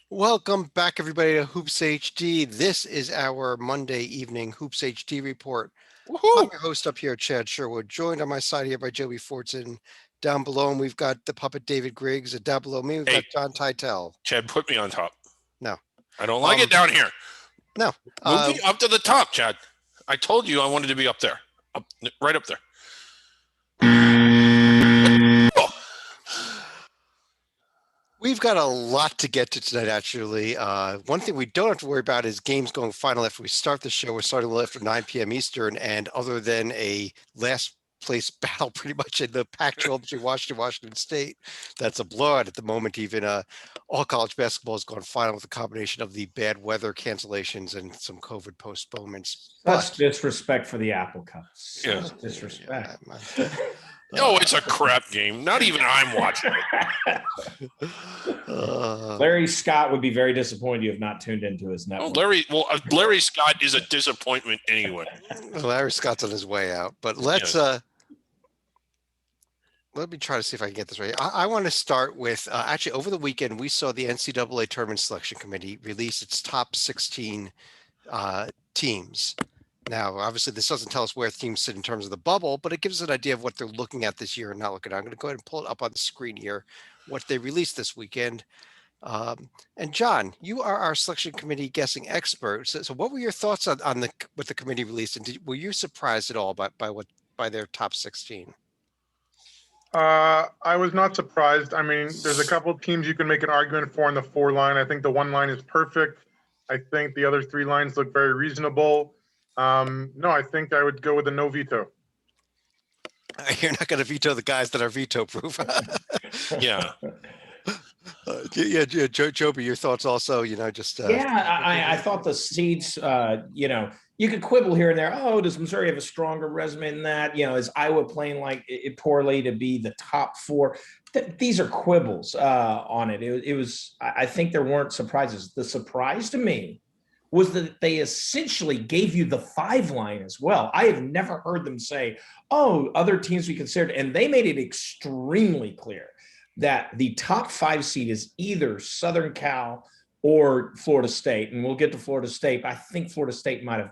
Welcome back, everybody, to Hoops HD. This is our Monday evening Hoops HD report. I'm Woohoo! your host up here, Chad Sherwood, joined on my side here by Joey Fortson. Down below him, we've got the puppet David Griggs, and down below me, we've got Hey, John Teitel. Chad, put me on top. No, I don't like it um, down here. no. Move me up to the top, Chad. I told you I wanted to be up there. Right up there. Oh, We've got a lot to get to tonight, actually. One thing we don't have to worry about is games going final after we start the show. We're starting a little after 9 p.m. Eastern, and other than a last place battle pretty much in the Pac-12 between Washington State, that's a blowout at the moment. Even all college basketball has gone final with a combination of the bad weather cancellations and some COVID postponements. Such disrespect for the Apple Cup. Yeah. Such disrespect. no, it's a crap game. Not even I'm watching it. Larry Scott would be very disappointed you have not tuned into his network. Larry Scott is a disappointment anyway. Larry Scott's on his way out, but let's let me try to see if I can get this right. I want to start with actually over the weekend we saw the NCAA Tournament Selection Committee release its top 16 teams. Now, obviously, this doesn't tell us where teams sit in terms of the bubble, but it gives us an idea of what they're looking at this year and not looking at. I'm going to go ahead and pull it up on the screen here, what they released this weekend. And John, you are our selection committee guessing expert. So what were your thoughts on what the committee released, and were you surprised at all by their top 16? I was not surprised. I mean, there's a couple of teams you can make an argument for in the 4 line. I think the 1 line is perfect. I think the other 3 lines look very reasonable. No, I think I would go with a no veto. You're not going to veto the guys that are veto proof. Yeah. Joby, your thoughts also, just. I thought the seeds, you could quibble here and there. Oh, does Missouri have a stronger resume than that? Is Iowa playing like it poorly to be the top 4? These are quibbles on it. It was, I think there weren't surprises. The surprise to me was that they essentially gave you the 5 line as well. I have never heard them say, oh, other teams we considered, and they made it extremely clear that the top 5 seed is either Southern Cal or Florida State. And we'll get to Florida State. I think Florida State might have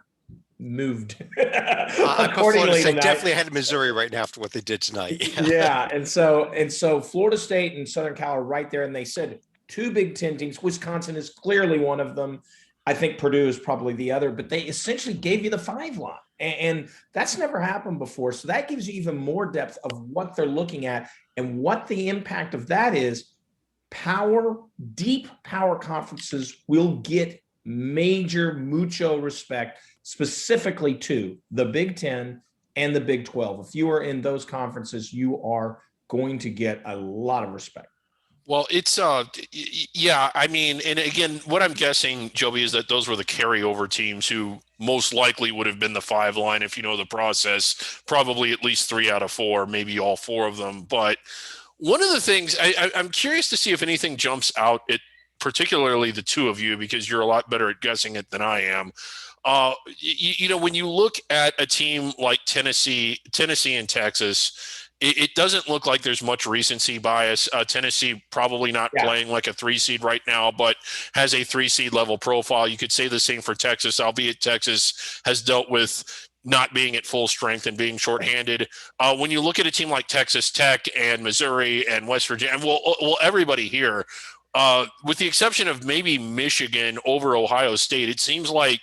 moved. I put Florida State definitely ahead of Missouri right now after what they did tonight. Yeah. And so Florida State and Southern Cal are right there. And they said 2 Big Ten teams. Wisconsin is clearly one of them. I think Purdue is probably the other, but they essentially gave you the 5 line. And that's never happened before. So that gives you even more depth of what they're looking at and what the impact of that is. Deep power conferences will get mucho respect, specifically to the Big Ten and the Big 12. If you are in those conferences, you are going to get a lot of respect. Well, it's yeah. I mean, and again, what I'm guessing, Joby, is that those were the carryover teams who most likely would have been the 5 line if you know the process. Probably at least 3 out of 4, maybe all 4 of them. But one of the things I'm curious to see if anything jumps out at particularly the 2 of you, because you're a lot better at guessing it than I am. When you look at a team like Tennessee and Texas, it doesn't look like there's much recency bias. Tennessee probably not playing like a 3 seed right now, but has a 3 seed level profile. You could say the same for Texas, albeit Texas has dealt with not being at full strength and being shorthanded. When you look at a team like Texas Tech and Missouri and West Virginia, and well, everybody here, with the exception of maybe Michigan over Ohio State, it seems like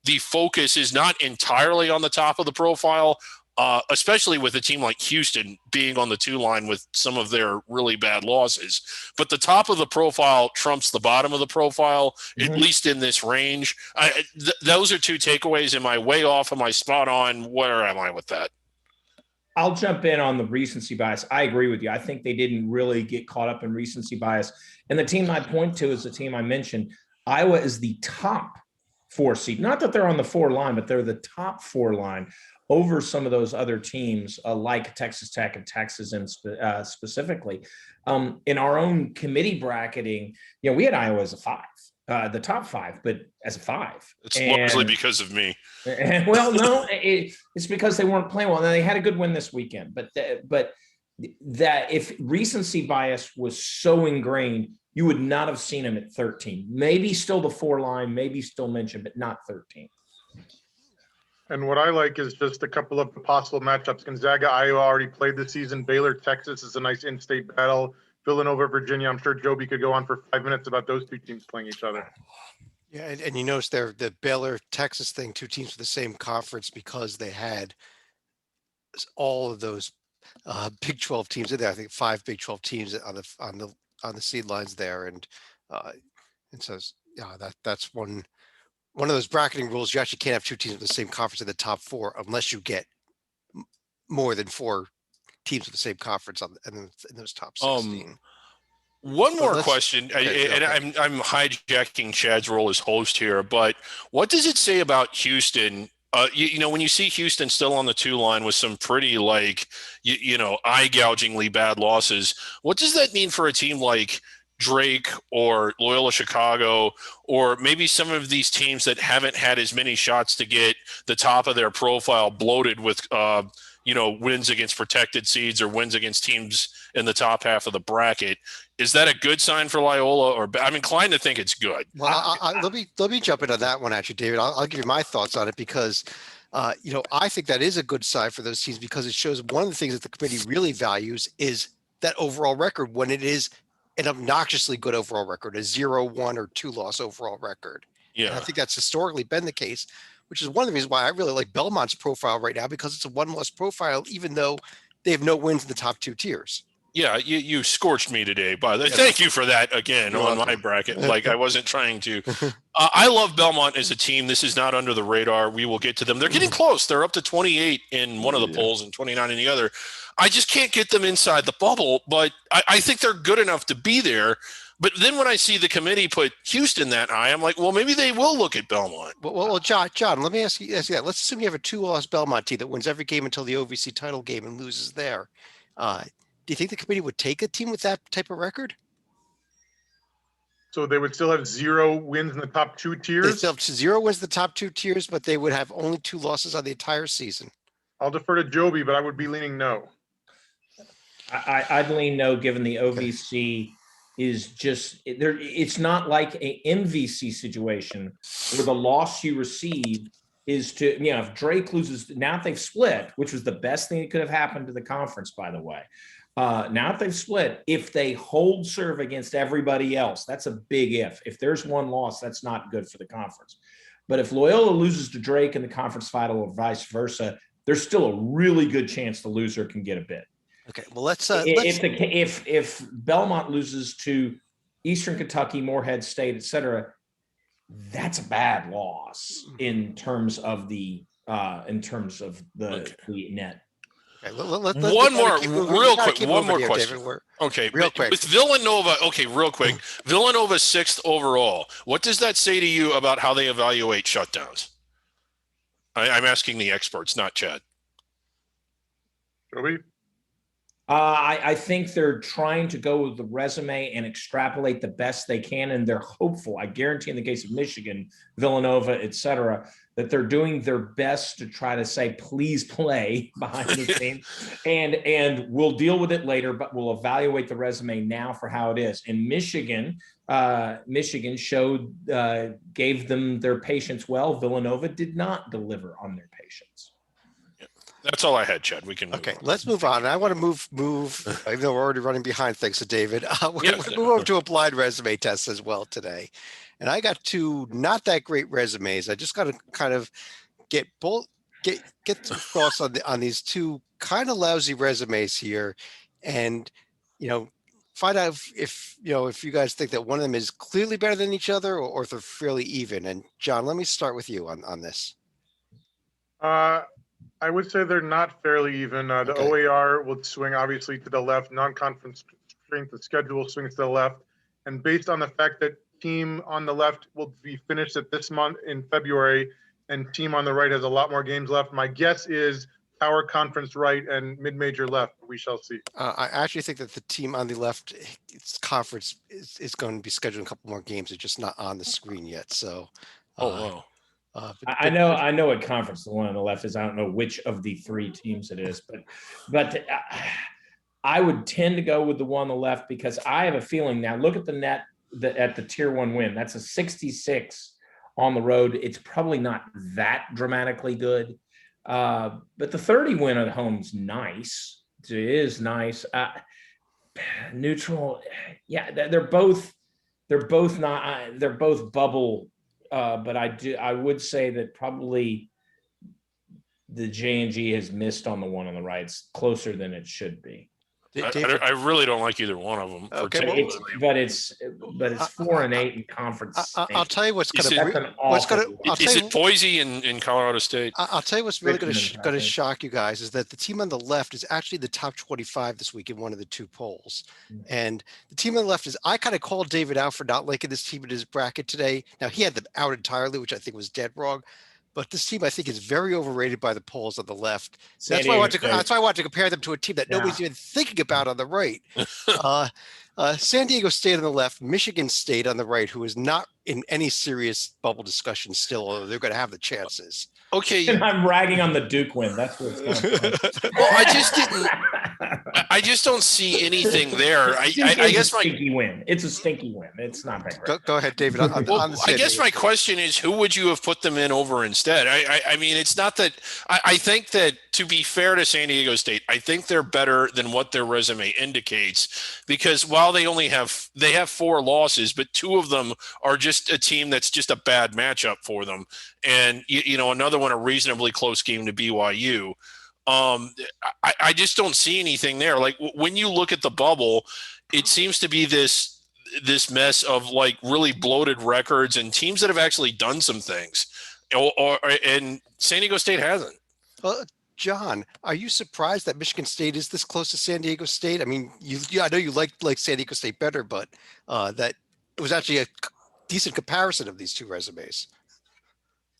the focus is not entirely on the top of the profile, especially with a team like Houston being on the 2 line with some of their really bad losses. But the top of the profile trumps the bottom of the profile, at least in this range. Those are 2 takeaways. Am I way off? Am I spot on? Where am I with that? I'll jump in on the recency bias. I agree with you. I think they didn't really get caught up in recency bias. And the team I point to is the team I mentioned. Iowa is the top 4 seed. Not that they're on the 4 line, but they're the top 4 line over some of those other teams like Texas Tech and Texas specifically. In our own committee bracketing, we had Iowa as a 5. The top 5, but as a 5. It's largely because of me. And well, no, it's because they weren't playing well. Now, they had a good win this weekend, but that if recency bias was so ingrained, You would not have seen him at 13. Maybe still the 4 line, maybe still mentioned, but not 13. And what I like is just a couple of possible matchups. Gonzaga, Iowa already played this season. Baylor, Texas is a nice in-state battle. Villanova, Virginia. I'm sure Joby could go on for 5 minutes about those two teams playing each other. Yeah, and you notice there the Baylor Texas thing, two teams with the same conference because they had all of those Big 12 teams in there. I think 5 Big 12 teams on the seed lines there, and so yeah, that's one of those bracketing rules. You actually can't have two teams with the same conference in the top 4 unless you get more than 4 teams with the same conference in those top 16. One But more let's- question, okay. and I'm hijacking Chad's role as host here, but what does it say about Houston? You know, when you see Houston still on the 2 line with some pretty eye gougingly bad losses, what does that mean for a team like Drake or Loyola Chicago, or maybe some of these teams that haven't had as many shots to get the top of their profile bloated with wins against protected seeds or wins against teams in the top half of the bracket? Is that a good sign for Loyola, or I'm inclined to think it's good? Well, let me jump in on that one, actually, David. I'll give you my thoughts on it because, I think that is a good sign for those teams because it shows one of the things that the committee really values is that overall record when it is an obnoxiously good overall record, a 0-1 or 2-loss overall record. And I Yeah. think that's historically been the case, which is one of the reasons why I really like Belmont's profile right now because it's a 1-loss profile, even though they have no wins in the top 2 tiers. Yeah, you scorched me today, by the way. Thank you for that again You're on my welcome. bracket. Like I wasn't trying to. I love Belmont as a team. This is not under the radar. We will get to them. They're getting close. They're up to 28 in one of the polls and 29 in the other. I just can't get them inside the bubble, but I think they're good enough to be there. But then when I see the committee put Houston that high, I'm like, well, maybe they will look at Belmont. Well, John, let me ask you that. Let's assume you have a 2-loss Belmont team that wins every game until the OVC title game and loses there. Do you think the committee would take a team with that type of record? So they would still have 0 wins in the top 2 They tiers. still have 0 wins in the top 2 tiers, but they would have only 2 losses on the entire season. I'll defer to Joby, but I would be leaning no. I'd lean no, given the OVC is just there. It's not like a MVC situation where the loss you receive is to, if Drake loses, now if they've split, which was the best thing that could have happened to the conference, by the way. Now if they've split, if they hold serve against everybody else, that's a big if. If there's one loss, that's not good for the conference. But if Loyola loses to Drake in the conference final or vice versa, there's still a really good chance the loser can get a bid. Okay, well let's if Belmont loses to Eastern Kentucky, Morehead State, etc., that's a bad loss in terms of the net. Okay, One more question. David, Okay, real quick. with Villanova. Okay, real quick. Villanova 6th overall. What does that say to you about how they evaluate shutdowns? I'm asking the experts, not Chad. Joby? I think they're trying to go with the resume and extrapolate the best they can, and they're hopeful. I guarantee in the case of Michigan, Villanova, et cetera, that they're doing their best to try to say, please play behind the scenes, and we'll deal with it later, but we'll evaluate the resume now for how it is. And Michigan gave them their patience well. Villanova did not deliver on their patience. That's all I had, Chad. We can move on. Let's move on. I want to move, even though we're already running behind thanks to David. We're move over to applied resume tests as well today. And I got 2 not that great resumes. I just got to kind of get some thoughts on these 2 kind of lousy resumes here, and find out if you guys think that one of them is clearly better than each other or if they're fairly even. And John, let me start with you on this. I would say they're not fairly even. The OAR will swing obviously to the left. Non-conference strength of schedule swings to the left. And based on the fact that team on the left will be finished at this month in February and team on the right has a lot more games left, my guess is power conference right and mid-major left. We shall see. I actually think that the team on the left, its conference is going to be scheduling a couple more games. They're just not on the screen yet. So, wow. I know what conference the one on the left is. I don't know which of the 3 teams it is, but I would tend to go with the one on the left because I have a feeling now. Look at the net at the tier 1 win. That's a 66 on the road. It's probably not that dramatically good. But the 30 win at home's nice. It is nice. Neutral. Yeah, they're both not, they're both bubble. But I would say that probably the J&G has missed on the one on the right. It's closer than it should be. I really don't like either one of them. Okay, but it's 4 and 8 in conference. I'll tell you what's going Is it Boise in Colorado State? I'll tell you what's really going to Richmond, shock you guys is that the team on the left is actually the top 25 this week in one of the 2 polls. And the team on the left is, I kind of called David out for not liking this team in his bracket today. Now, he had them out entirely, which I think was dead wrong. But this team, I think, is very overrated by the polls on the left. That's why I wanted to compare them to a team that nobody's even thinking about on the right. San Diego State on the left, Michigan State on the right, who is not in any serious bubble discussion still, although they're going to have the chances. Okay. And I'm ragging on the Duke win. That's what's going on. Well, I just don't see anything there. I guess my stinky win. It's a stinky win. It's not that great. Go ahead, David. I guess my question is, who would you have put them in over instead? I mean, it's not that I think that, to be fair to San Diego State, I think they're better than what their resume indicates, because while they have 4 losses, but 2 of them are just a team that's just a bad matchup for them. And, another one, a reasonably close game to BYU. I just don't see anything there. Like, when you look at the bubble, it seems to be this mess of like really bloated records and teams that have actually done some things, and San Diego State hasn't. John, are you surprised that Michigan State is this close to San Diego State? I mean, I know you like San Diego State better, but that it was actually a decent comparison of these 2 resumes.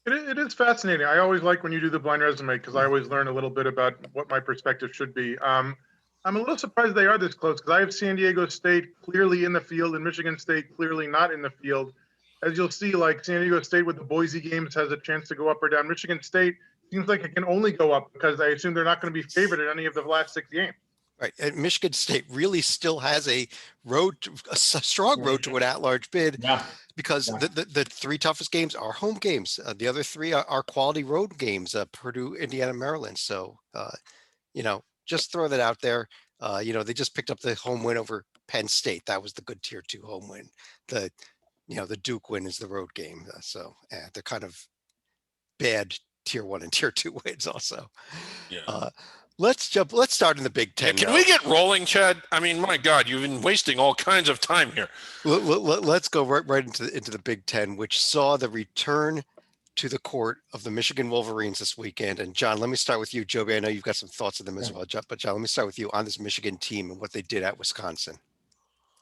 It is fascinating. I always like when you do the blind resume, because I always learn a little bit about what my perspective should be. I'm a little surprised they are this close, because I have San Diego State clearly in the field and Michigan State clearly not in the field. As you'll see, like San Diego State with the Boise games has a chance to go up or down. Michigan State seems like it can only go up, because I assume they're not going to be favored in any of the last 6 games. Right. And Michigan State really still has a strong road to an at-large bid, because the 3 toughest games are home games. The other 3 are quality road games, Purdue, Indiana, Maryland. So, just throw that out there. They just picked up the home win over Penn State. That was the good tier 2 home win. The Duke win is the road game. They're kind of bad tier 1 and tier 2 wins also. Yeah. Let's start in the Big Ten. Can we get rolling, Chad? I mean, my God, you've been wasting all kinds of time here. Let's go right into the Big Ten, which saw the return to the court of the Michigan Wolverines this weekend. And John, let me start with you. Joby, I know you've got some thoughts on them as well. But John, let me start with you on this Michigan team and what they did at Wisconsin.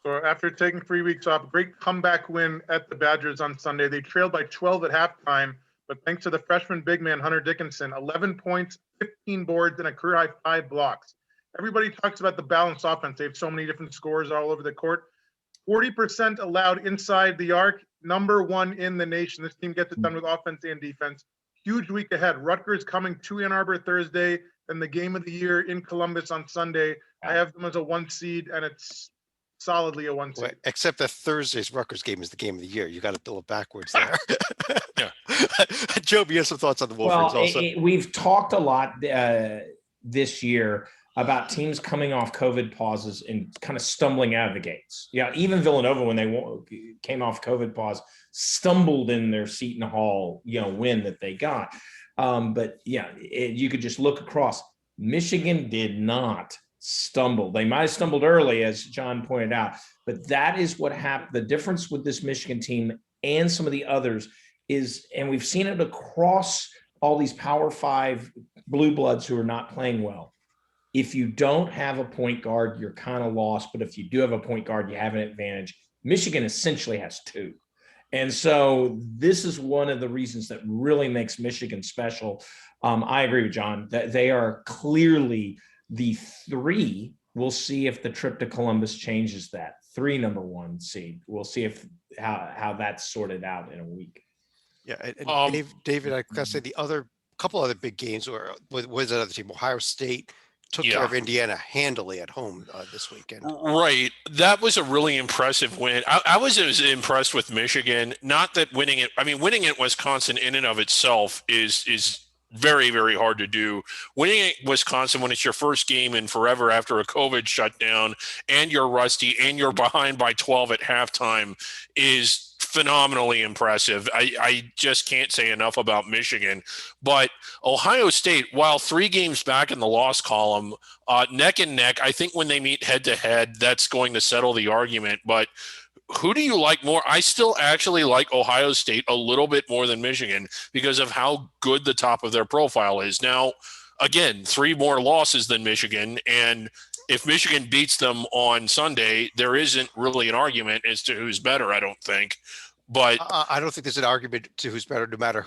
So after taking 3 weeks off, great comeback win at the Badgers on Sunday. They trailed by 12 at halftime, but thanks to the freshman big man, Hunter Dickinson, 11 points, 15 boards, and a career-high 5 blocks. Everybody talks about the balanced offense. They have so many different scores all over the court. 40% allowed inside the arc, number 1 in the nation. This team gets it done with offense and defense. Huge week ahead. Rutgers coming to Ann Arbor Thursday, then the game of the year in Columbus on Sunday. I have them as a 1 seed, and it's solidly a 1 seed. Well, except that Thursday's Rutgers game is the game of the year. You got to build it backwards there. Yeah. Joby, you have some thoughts on the Wolverines also? We've talked a lot this year about teams coming off COVID pauses and kind of stumbling out of the gates. Yeah, even Villanova, when they came off COVID pause, stumbled in their Seton Hall, win that they got. But yeah, you could just look across. Michigan did not stumble. They might have stumbled early, as John pointed out, but that is what happened. The difference with this Michigan team and some of the others is, and we've seen it across all these Power 5 blue bloods who are not playing well. If you don't have a point guard, you're kind of lost. But if you do have a point guard, you have an advantage. Michigan essentially has 2. And so this is one of the reasons that really makes Michigan special. I agree with John that they are clearly the 3. We'll see if the trip to Columbus changes that. 3 number 1 seed. We'll see if how that's sorted out in a week. Yeah, and David, I gotta say the couple other big games was another team. Ohio State took care of Indiana handily at home this weekend. Right. That was a really impressive win. I was as impressed with Michigan. Not that winning it. I mean, winning at Wisconsin in and of itself is very, very hard to do. Winning at Wisconsin when it's your first game in forever after a COVID shutdown and you're rusty and you're behind by 12 at halftime is phenomenally impressive. I just can't say enough about Michigan. But Ohio State, while 3 games back in the loss column, neck and neck, I think when they meet head to head, that's going to settle the argument. But who do you like more? I still actually like Ohio State a little bit more than Michigan because of how good the top of their profile is. Now, again, 3 more losses than Michigan. And if Michigan beats them on Sunday, there isn't really an argument as to who's better, I don't think. But I don't think there's an argument to who's better no matter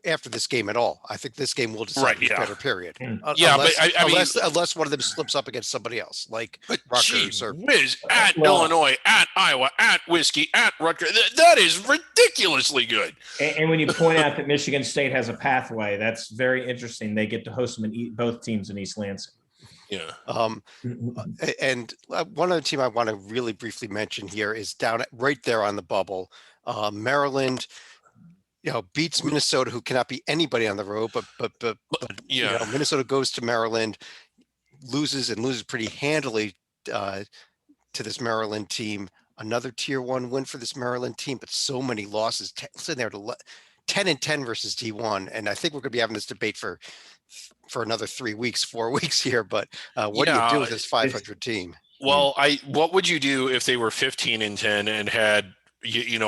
after this game at all. I think this game will decide who's better, period. Unless, but I mean, unless one of them slips up against somebody else, like Rutgers or Whiz at Illinois, at Iowa, at Whiskey, at Rutgers. That is ridiculously good. And when you point out that Michigan State has a pathway, that's very interesting. They get to host them in both teams in East Lansing. Yeah. And one other team I want to really briefly mention here is right there on the bubble. Maryland, beats Minnesota, who cannot beat anybody on the road, but Minnesota goes to Maryland, loses pretty handily to this Maryland team. Another tier 1 win for this Maryland team, but so many losses, sitting there to 10-10 versus D1. And I think we're going to be having this debate for another 4 weeks here. But what do you do with this 500 team? Well, what would you do if they were 15-10 and had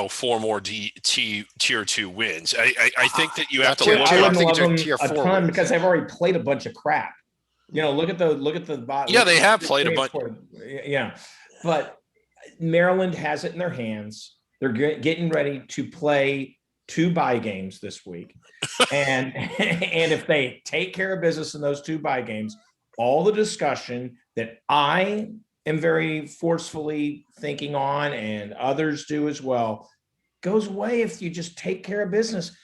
4 more tier 2 wins? I think that you have to look at tier 4 because they've already played a bunch of crap. Look at the bottom. Yeah, they have played a bunch. Yeah, but Maryland has it in their hands. They're getting ready to play 2 bye games this week, and if they take care of business in those 2 bye games, all the discussion that I am very forcefully thinking on, and others do as well, goes away if you just take care of business.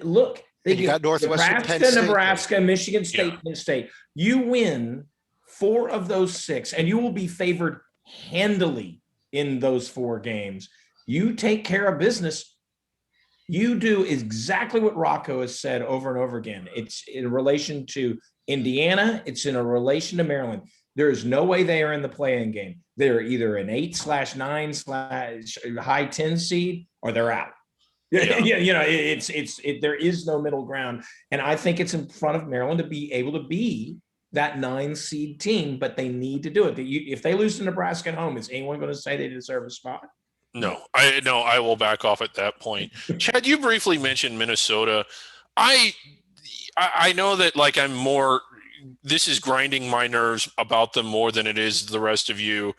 Look, you got Northwestern, Penn State, Nebraska, Michigan State, Penn State. You win 4 of those 6, and you will be favored handily in those 4 games. You take care of business. You do exactly what Rocco has said over and over again. It's in relation to Indiana. It's in a relation to Maryland. There is no way they are in the play-in game. They're either an 8/9/high 10 seed or they're out. There is no middle ground. And I think it's in front of Maryland to be able to be that 9 seed team, but they need to do it. If they lose to Nebraska at home, is anyone going to say they deserve a spot? No, I will back off at that point. Chad, you briefly mentioned Minnesota. I know that I'm more, this is grinding my nerves about them more than it is the rest of you.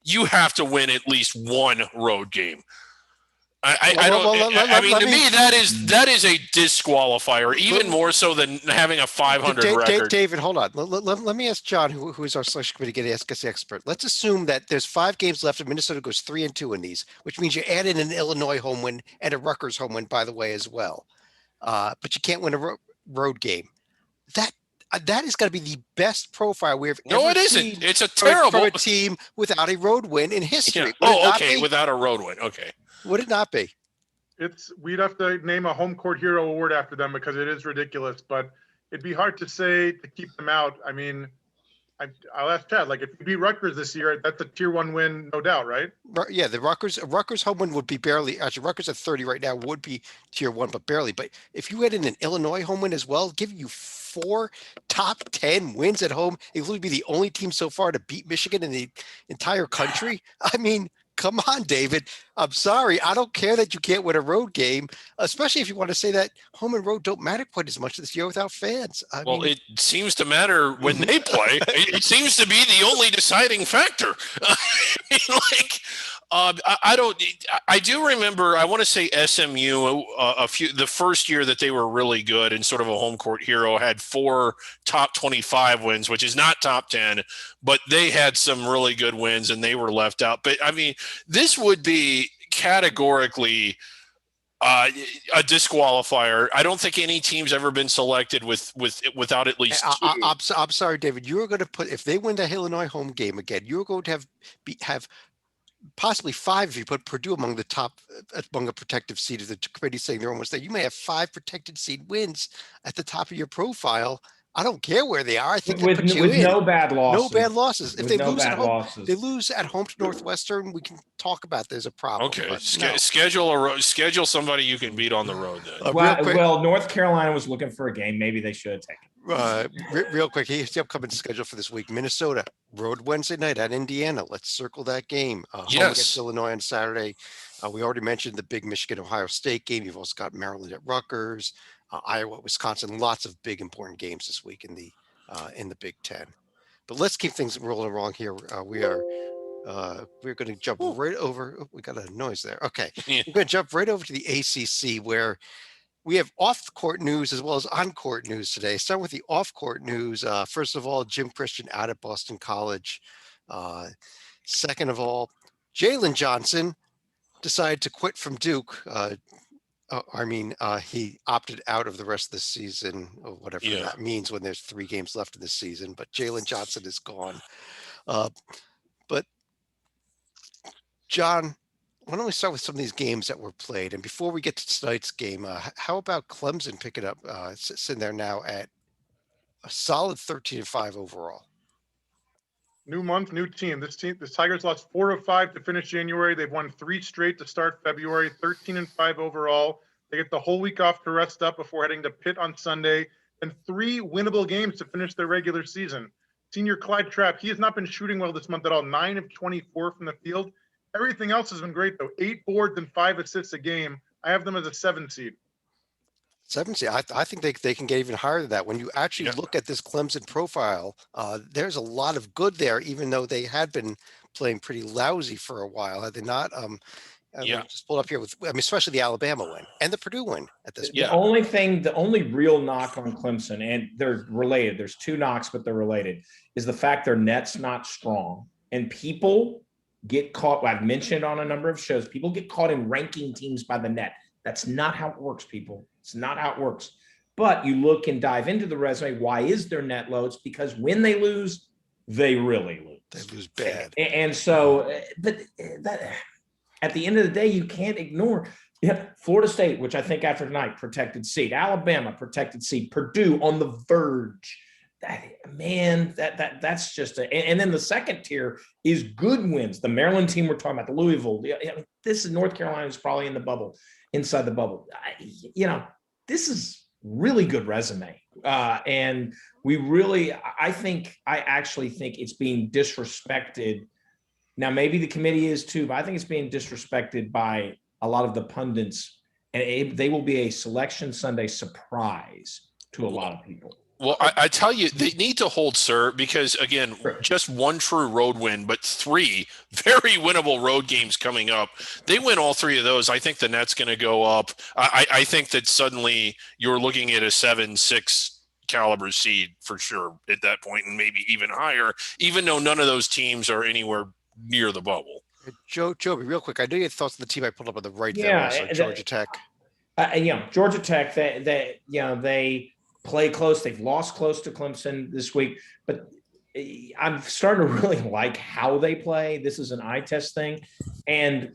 You have to win at least 1 road game. To me, that is a disqualifier, even more so than having a 500 record. David, hold on. Let me ask John, who is our selection committee getting expert. Let's assume that there's 5 games left and Minnesota goes 3-2 in these, which means you add in an Illinois home win and a Rutgers home win, by the way, as well. But you can't win a road game. That is going to be the best profile we have ever seen. No, it isn't. It's a terrible for a team without a road win in history. Yeah. Okay, without a road win. Okay. Would it not be? We'd have to name a home court hero award after them because it is ridiculous, but it'd be hard to say to keep them out. I mean, I'll ask Chad, if you beat Rutgers this year, that's a tier 1 win, no doubt, right? Yeah, the Rutgers home win would be barely, actually Rutgers at 30 right now would be tier 1, but barely. But if you had in an Illinois home win as well, giving you 4 top 10 wins at home, it would be the only team so far to beat Michigan in the entire country. I mean, come on, David. I'm sorry. I don't care that you can't win a road game, especially if you want to say that home and road don't matter quite as much this year without fans. I mean, it seems to matter when they play. It seems to be the only deciding factor. I do remember, I want to say SMU, the first year that they were really good and sort of a home court hero, had 4 top 25 wins, which is not top 10, but they had some really good wins and they were left out. But I mean, this would be categorically A disqualifier. I don't think any team's ever been selected without at least two. I'm sorry, David. You're going to put, if they win the Illinois home game again, you're going to have possibly 5 if you put Purdue among the top, among a protective seed of the committee saying they're almost there. You may have 5 protected seed wins at the top of your profile. I don't care where they are. I think with no bad losses. No bad losses. If they lose at home, losses. they lose at home to Northwestern. We can talk about there's a problem. Okay, schedule somebody you can beat on the road. Then. Well, North Carolina was looking for a game. Maybe they should take it. Real quick, here's the upcoming schedule for this week. Minnesota road Wednesday night at Indiana. Let's circle that game. Home against Illinois on Saturday. We already mentioned the big Michigan-Ohio State game. You've also got Maryland at Rutgers. Iowa, Wisconsin, lots of big important games this week in the Big Ten. But let's keep things rolling along here. We're going to jump right over. Oh, we got a noise there. Okay, we're going to jump right over to the ACC, where we have off-court news as well as on-court news today. Starting with the off-court news. First of all, Jim Christian out at Boston College. Second of all, Jalen Johnson decided to quit from Duke. He opted out of the rest of the season, or whatever that means when there's 3 games left in the season. But Jalen Johnson is gone. But John, why don't we start with some of these games that were played? And before we get to tonight's game, how about Clemson picking up, sitting there now at a solid 13-5 overall? New month, new team. The Tigers lost 4 of 5 to finish January. They've won 3 straight to start February, 13-5 overall. They get the whole week off to rest up before heading to Pitt on Sunday, and 3 winnable games to finish their regular season. Senior Clyde Trapp, he has not been shooting well this month at all, 9 of 24 from the field. Everything else has been great, though. 8 boards and 5 assists a game. I have them as a 7 seed. 7 seed. I think they can get even higher than that. When you actually look at this Clemson profile, there's a lot of good there, even though they had been playing pretty lousy for a while. Had they not? Just pulled up here with, especially the Alabama win and the Purdue win at this point. The only real knock on Clemson, and they're related, there's 2 knocks, but they're related, is the fact their net's not strong. And people get caught, I've mentioned on a number of shows, people get caught in ranking teams by the net. That's not how it works, people. It's not how it works. But you look and dive into the resume. Why is their net low? It's because when they lose, they really lose. They lose bad. And so, but that, at the end of the day, you can't ignore Florida State, which I think after tonight, protected seed. Alabama, protected seed. Purdue on the verge. That's just and then the second tier is good wins. The Maryland team we're talking about, the Louisville. This is North Carolina is probably in the bubble, inside the bubble. This is really good resume. And I actually think it's being disrespected. Now, maybe the committee is too, but I think it's being disrespected by a lot of the pundits, and they will be a Selection Sunday surprise to a lot of people. Well, I tell you, they need to hold serve because, again, just 1 true road win, but 3 very winnable road games coming up. They win all 3 of those. I think the net's going to go up. I think that suddenly you're looking at a 7-6 caliber seed for sure at that point, and maybe even higher, even though none of those teams are anywhere near the bubble. Joby, real quick, I know your thoughts on the team I pulled up on the right there, also Georgia Tech. Georgia Tech, they play close. They've lost close to Clemson this week, but I'm starting to really like how they play. This is an eye test thing. And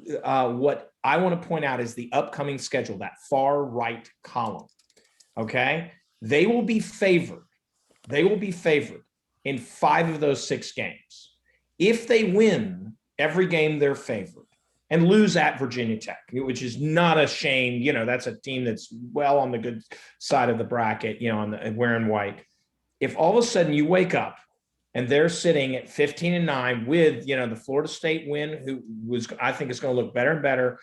what I want to point out is the upcoming schedule, that far right column. Okay. They will be favored. In 5 of those 6 games. If they win every game, they're favored, and lose at Virginia Tech, which is not a shame. That's a team that's well on the good side of the bracket, wearing white. If all of a sudden you wake up and they're sitting at 15-9 with, the Florida State win, I think is going to look better and better.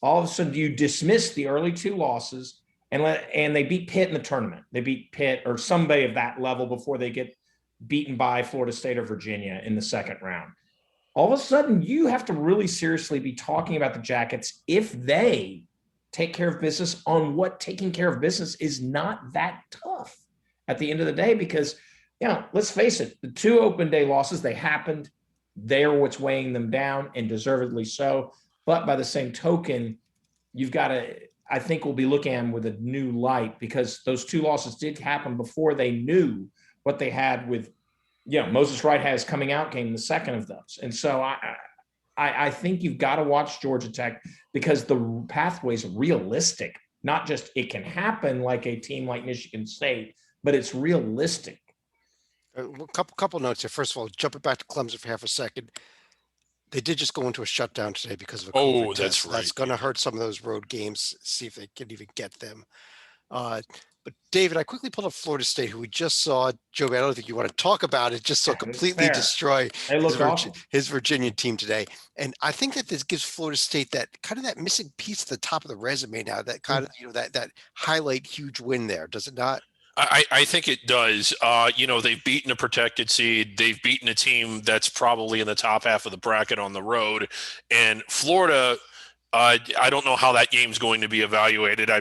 All of a sudden you dismiss the early 2 losses and they beat Pitt in the tournament. They beat Pitt or somebody of that level before they get beaten by Florida State or Virginia in the second round. All of a sudden, you have to really seriously be talking about the Jackets if they take care of business on what taking care of business is not that tough at the end of the day. Because, let's face it, the 2 open day losses, they happened. They are what's weighing them down, and deservedly so. But by the same token, you've got to, I think we'll be looking at them with a new light, because those 2 losses did happen before they knew what they had with, Moses Wright has coming out game, the second of those. And so I think you've got to watch Georgia Tech, because the pathway is realistic, not just it can happen like a team like Michigan State, but it's realistic. A couple notes here. First of all, jumping back to Clemson for half a second. They did just go into a shutdown today because of a COVID that's test. right. That's going to hurt some of those road games. See if they can even get them. But David, I quickly pulled up Florida State, who we just saw. Joe, I don't think you want to talk about it. Just saw completely destroy his Virginia team today. And I think that this gives Florida State that kind of that missing piece at the top of the resume now. That kind of that highlight huge win there. Does it not? I think it does. They've beaten a protected seed. They've beaten a team that's probably in the top half of the bracket on the road. And Florida, I don't know how that game's going to be evaluated.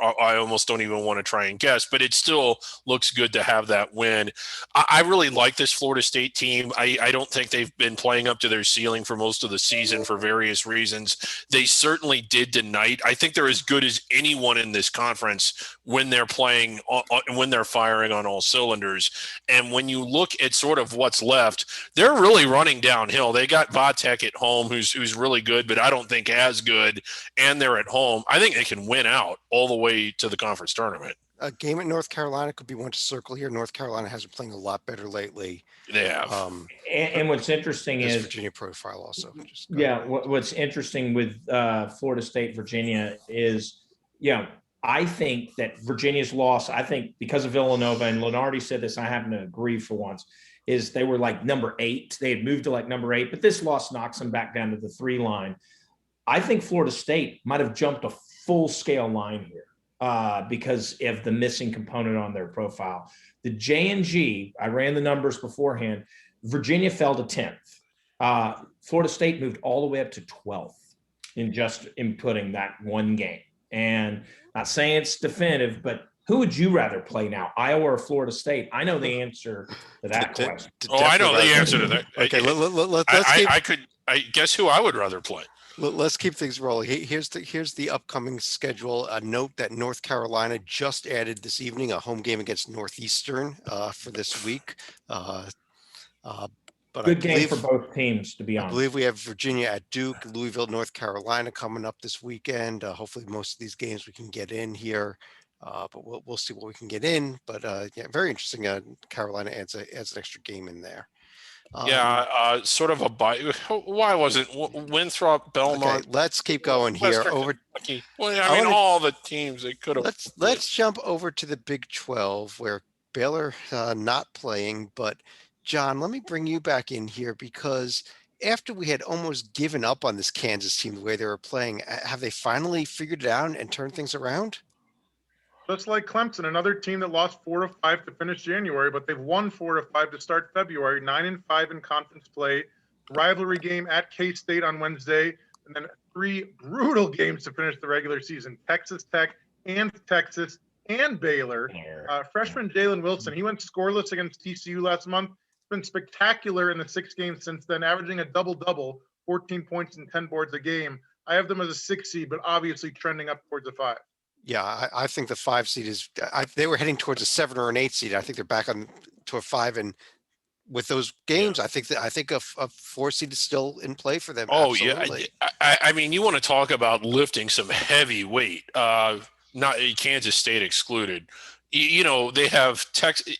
I almost don't even want to try and guess, but it still looks good to have that win. I really like this Florida State team. I don't think they've been playing up to their ceiling for most of the season for various reasons. They certainly did tonight. I think they're as good as anyone in this conference when they're playing, when they're firing on all cylinders. And when you look at sort of what's left, they're really running downhill. They got Vatek at home, who's really good, but I don't think as good. And they're at home. I think they can win out all the way to the conference tournament. A game at North Carolina could be one to circle here. North Carolina has been playing a lot better lately. They have. And what's interesting is Virginia profile also. What's interesting with Florida State, Virginia is, I think that Virginia's loss, I think because of Villanova, and Lenardi said this, I happen to agree for once, is they were like number 8. They had moved to like number 8, but this loss knocks them back down to the 3 line. I think Florida State might have jumped a full scale line here because of the missing component on their profile. The J&G, I ran the numbers beforehand. Virginia fell to 10th. Florida State moved all the way up to 12th in just inputting that one game. And not saying it's definitive, but who would you rather play now, Iowa or Florida State? I know the answer to that question. I know the answer to that. Okay, I guess who I would rather play. Let's keep things rolling. Here's the upcoming schedule. A note that North Carolina just added this evening a home game against Northeastern for this week. But good game for both teams, to be honest. I believe we have Virginia at Duke, Louisville, North Carolina coming up this weekend. Hopefully, most of these games we can get in here. But we'll see what we can get in. But yeah, very interesting. Carolina adds an extra game in there. Sort of a buy. Why wasn't Winthrop, Belmont? Okay, let's keep going here. All the teams they could have. Let's jump over to the Big 12 where Baylor not playing. But John, let me bring you back in here because after we had almost given up on this Kansas team the way they were playing, have they finally figured it out and turned things around? Just like Clemson, another team that lost 4 of 5 to finish January, but they've won 4 of 5 to start February, 9-5 in conference play. Rivalry game at K-State on Wednesday, and then 3 brutal games to finish the regular season. Texas Tech and Texas and Baylor. Freshman Jalen Wilson, he went scoreless against TCU last month. Been spectacular in the 6 games since then, averaging a double-double, 14 points and 10 boards a game. I have them as a 6 seed, but obviously trending up towards a 5. Yeah, I think the 5 seed is. They were heading towards a 7 or an 8 seed. I think they're back on to a 5, and with those games, I think a 4 seed is still in play for them. Oh Absolutely. Yeah, I mean, you want to talk about lifting some heavy weight. Not Kansas State excluded. They have Texas.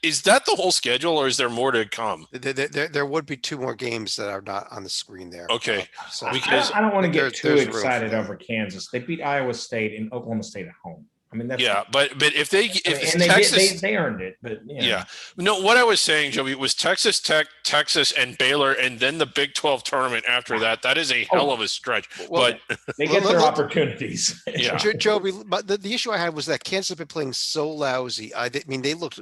Is that the whole schedule, or is there more to come? There would be 2 more games that are not on the screen there. Okay. So because I don't want to get too excited over Kansas. They beat Iowa State and Oklahoma State at home. I mean, that's but if Texas, they earned it. But no. What I was saying, Joey, was Texas Tech, Texas, and Baylor, and then the Big 12 tournament after that. That is a hell of a stretch. But they get their opportunities. Yeah, Joey. But the issue I had was that Kansas had been playing so lousy. I mean, they looked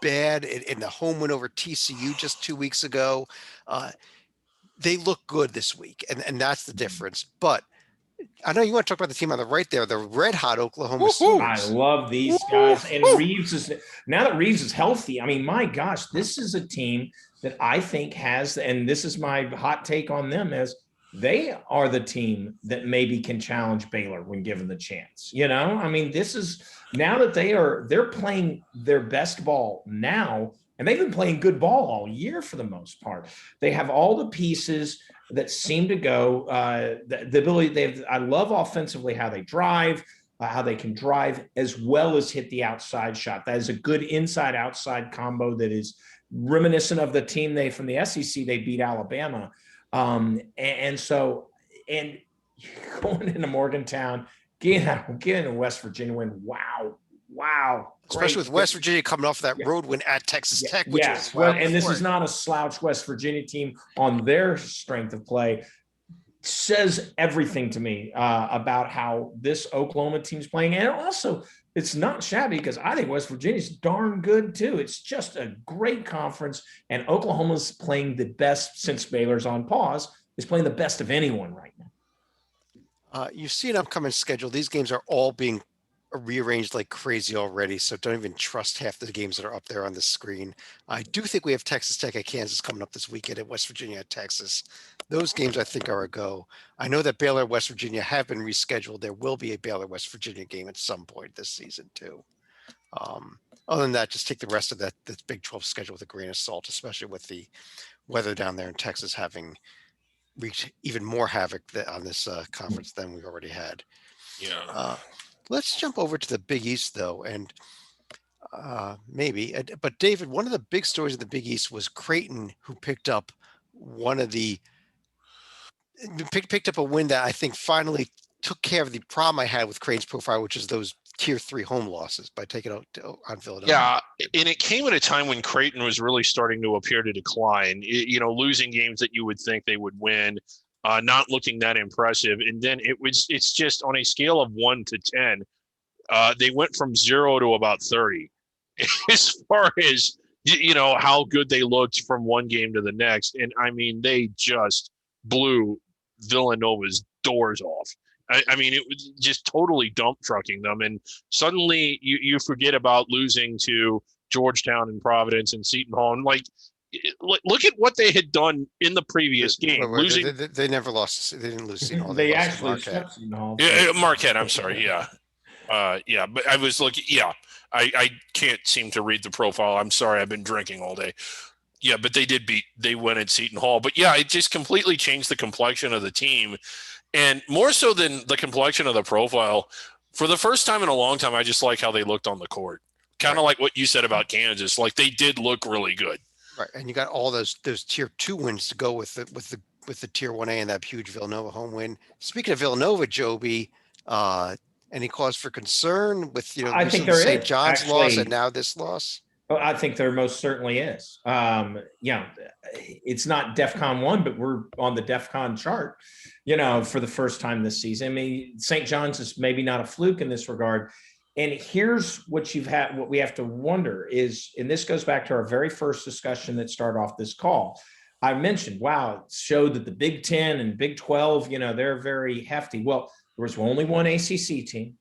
bad in the home win over TCU just 2 weeks ago. They look good this week, and that's the difference. But I know you want to talk about the team on the right there, the red hot Oklahoma Sooners. I love these guys. And Reeves now that Reeves is healthy, I mean, my gosh, this is a team that I think has, and this is my hot take on them, as they are the team that maybe can challenge Baylor when given the chance. You know, I mean, this is now that they're playing their best ball now, and they've been playing good ball all year for the most part. They have all the pieces that seem to go. The ability they have. I love offensively how they drive. How they can drive as well as hit the outside shot. That is a good inside outside combo that is reminiscent of the team from the SEC they beat Alabama. And so going into Morgantown, getting into West Virginia win. Wow. Especially with West Virginia coming off that road win at Texas Tech, which was wow. And this is not a slouch West Virginia team on their strength of play. Says everything to me about how this Oklahoma team's playing. And also, it's not shabby because I think West Virginia's darn good too. It's just a great conference, and Oklahoma's playing the best since Baylor's on pause, is playing the best of anyone right now. You see an upcoming schedule. These games are all being rearranged like crazy already, so don't even trust half the games that are up there on the screen. I do think we have Texas Tech at Kansas coming up this weekend, at West Virginia at Texas. Those games I think are a go. I know that Baylor West Virginia have been rescheduled. There will be a Baylor West Virginia game at some point this season too. Other than that, just take the rest of that Big 12 schedule with a grain of salt, especially with the weather down there in Texas having wreaked even more havoc on this conference than we already had. Yeah. Let's jump over to the Big East, though, and but David, one of the big stories of the Big East was Creighton, who picked up picked up a win that I think finally took care of the problem I had with Creighton's profile, which is those tier 3 home losses by taking out on Philadelphia. Yeah, and it came at a time when Creighton was really starting to appear to decline. Losing games that you would think they would win. Not looking that impressive. And then it's just on a scale of 1 to 10, they went from 0 to about 30 as far as, how good they looked from one game to the next. And I mean, they just blew Villanova's doors off. I mean, it was just totally dump trucking them. And suddenly you forget about losing to Georgetown and Providence and Seton Hall. And look at what they had done in the previous game. They never lost. They didn't lose Seton Hall. They actually swept Seton Hall. Marquette. I'm sorry. Yeah. But I was looking. Yeah. I can't seem to read the profile. I'm sorry. I've been drinking all day. Yeah, but they went at Seton Hall. But yeah, it just completely changed the complexion of the team. And more so than the complexion of the profile, for the first time in a long time, I just like how they looked on the court. Kind of like what you said about Kansas. Like, they did look really good. Right, and you got all those tier 2 wins to go with the tier 1A and that huge Villanova home win. Speaking of Villanova, Joby, any cause for concern with I think there St. is John's loss and now this loss? I think there most certainly is. It's not DEFCON 1, but we're on the DEFCON chart, for the first time this season. I mean, St. John's is maybe not a fluke in this regard. And here's what we have to wonder is, and this goes back to our very first discussion that started off this call. I mentioned, wow, it showed that the Big 10 and Big 12, they're very hefty. Well, there was only one ACC team.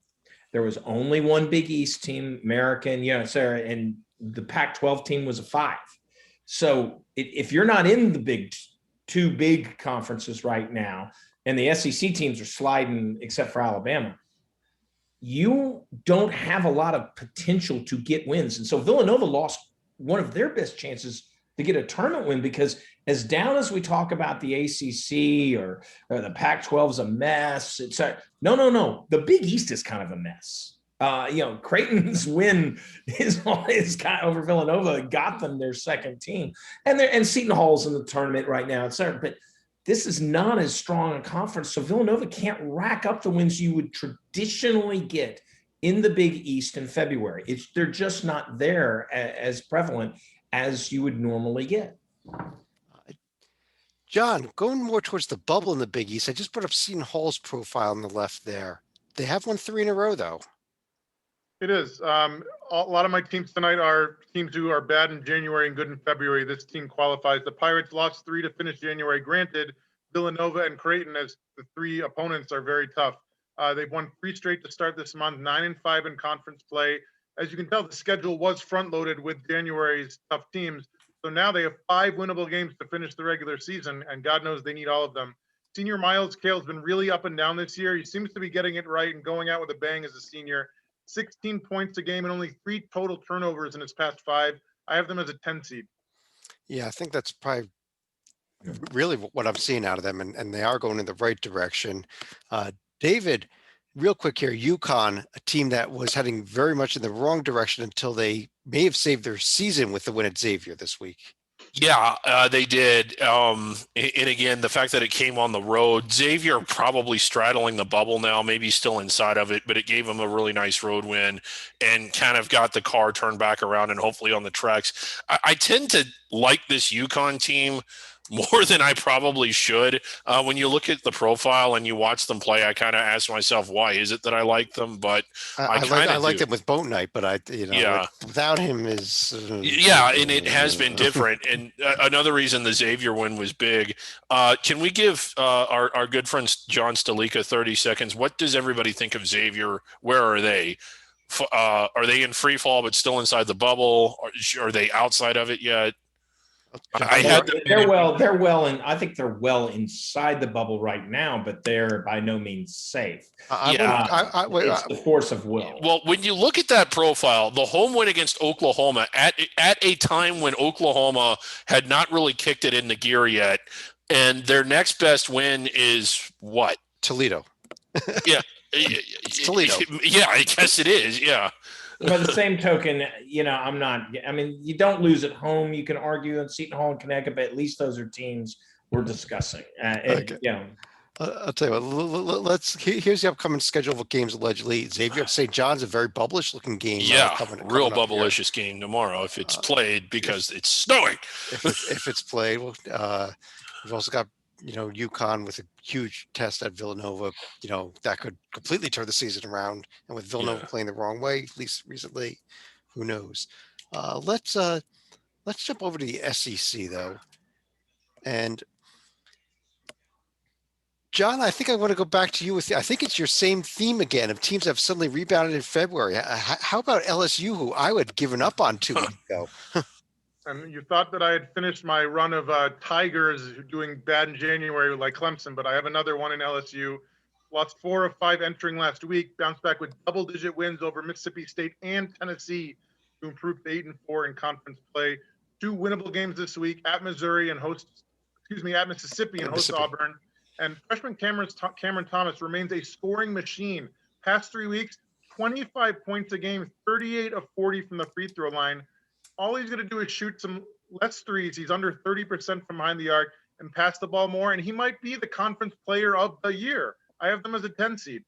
There was only one Big East team, American, and the Pac-12 team was a 5. So if you're not in the two big conferences right now, and the SEC teams are sliding except for Alabama, you don't have a lot of potential to get wins. And so Villanova lost one of their best chances to get a tournament win, because as down as we talk about the ACC or the Pac-12 is a mess, no. The Big East is kind of a mess. Creighton's win is kind of over Villanova, got them their second team, and Seton Hall's in the tournament right now, etc. But this is not as strong a conference, so Villanova can't rack up the wins you would traditionally get in the Big East in February. They're just not there as prevalent as you would normally get. John, going more towards the bubble in the Big East, I just brought up Seton Hall's profile on the left there. They have won 3 in a row, though. It is. A lot of my teams tonight are teams who are bad in January and good in February. This team qualifies. The Pirates lost 3 to finish January. Granted, Villanova and Creighton as the 3 opponents are very tough. They've won 3 straight to start this month, 9-5 in conference play. As you can tell, the schedule was front-loaded with January's tough teams. So now they have 5 winnable games to finish the regular season, and God knows they need all of them. Senior Miles Kale's been really up and down this year. He seems to be getting it right and going out with a bang as a senior. 16 points a game and only 3 total turnovers in his past 5. I have them as a 10 seed. Yeah, I think that's probably really what I'm seeing out of them, and they are going in the right direction. David, real quick here, UConn, a team that was heading very much in the wrong direction until they may have saved their season with the win at Xavier this week. Yeah, they did. And again, the fact that it came on the road, Xavier probably straddling the bubble now, maybe still inside of it, but it gave them a really nice road win and kind of got the car turned back around and hopefully on the tracks. I tend to like this UConn team more than I probably should. When you look at the profile and you watch them play, I kind of ask myself, why is it that I like them? But I like them with Boat Night, but without him is yeah, and it has been different. And another reason the Xavier win was big. Can we give our good friend John Stalika 30 seconds? What does everybody think of Xavier? Where are they? Are they in free fall but still inside the bubble? Are they outside of it yet? They're well, and I think they're well inside the bubble right now, but they're by no means safe. It's the force of will. Well, when you look at that profile, the home win against Oklahoma at a time when Oklahoma had not really kicked it into gear yet, and their next best win is what? Toledo. Yeah, it's Toledo. Yeah, I guess it is. Yeah. By the same token, you don't lose at home. You can argue on Seton Hall and Connecticut, but at least those are teams we're discussing. Okay. I'll tell you what, here's the upcoming schedule of games allegedly. Xavier St. John's, a very bubblish looking game. Yeah, real bubblicious game tomorrow if it's played because it's snowing. If it's played, we've also got, UConn with a huge test at Villanova, that could completely turn the season around. And with Villanova playing the wrong way, at least recently, who knows? Let's jump over to the SEC though. And John, I think I want to go back to you I think it's your same theme again of teams that have suddenly rebounded in February. How about LSU, who I would given up on 2 weeks ago? And you thought that I had finished my run of Tigers doing bad in January like Clemson, but I have another one in LSU. Lost 4 of 5 entering last week, bounced back with double-digit wins over Mississippi State and Tennessee to improve to 8-4 in conference play. 2 winnable games this week at Mississippi and host Auburn. And freshman Cameron Thomas remains a scoring machine. Past 3 weeks, 25 points a game, 38 of 40 from the free throw line. All he's going to do is shoot some less threes. He's under 30% from behind the arc and pass the ball more. And he might be the conference player of the year. I have them as a 10 seed.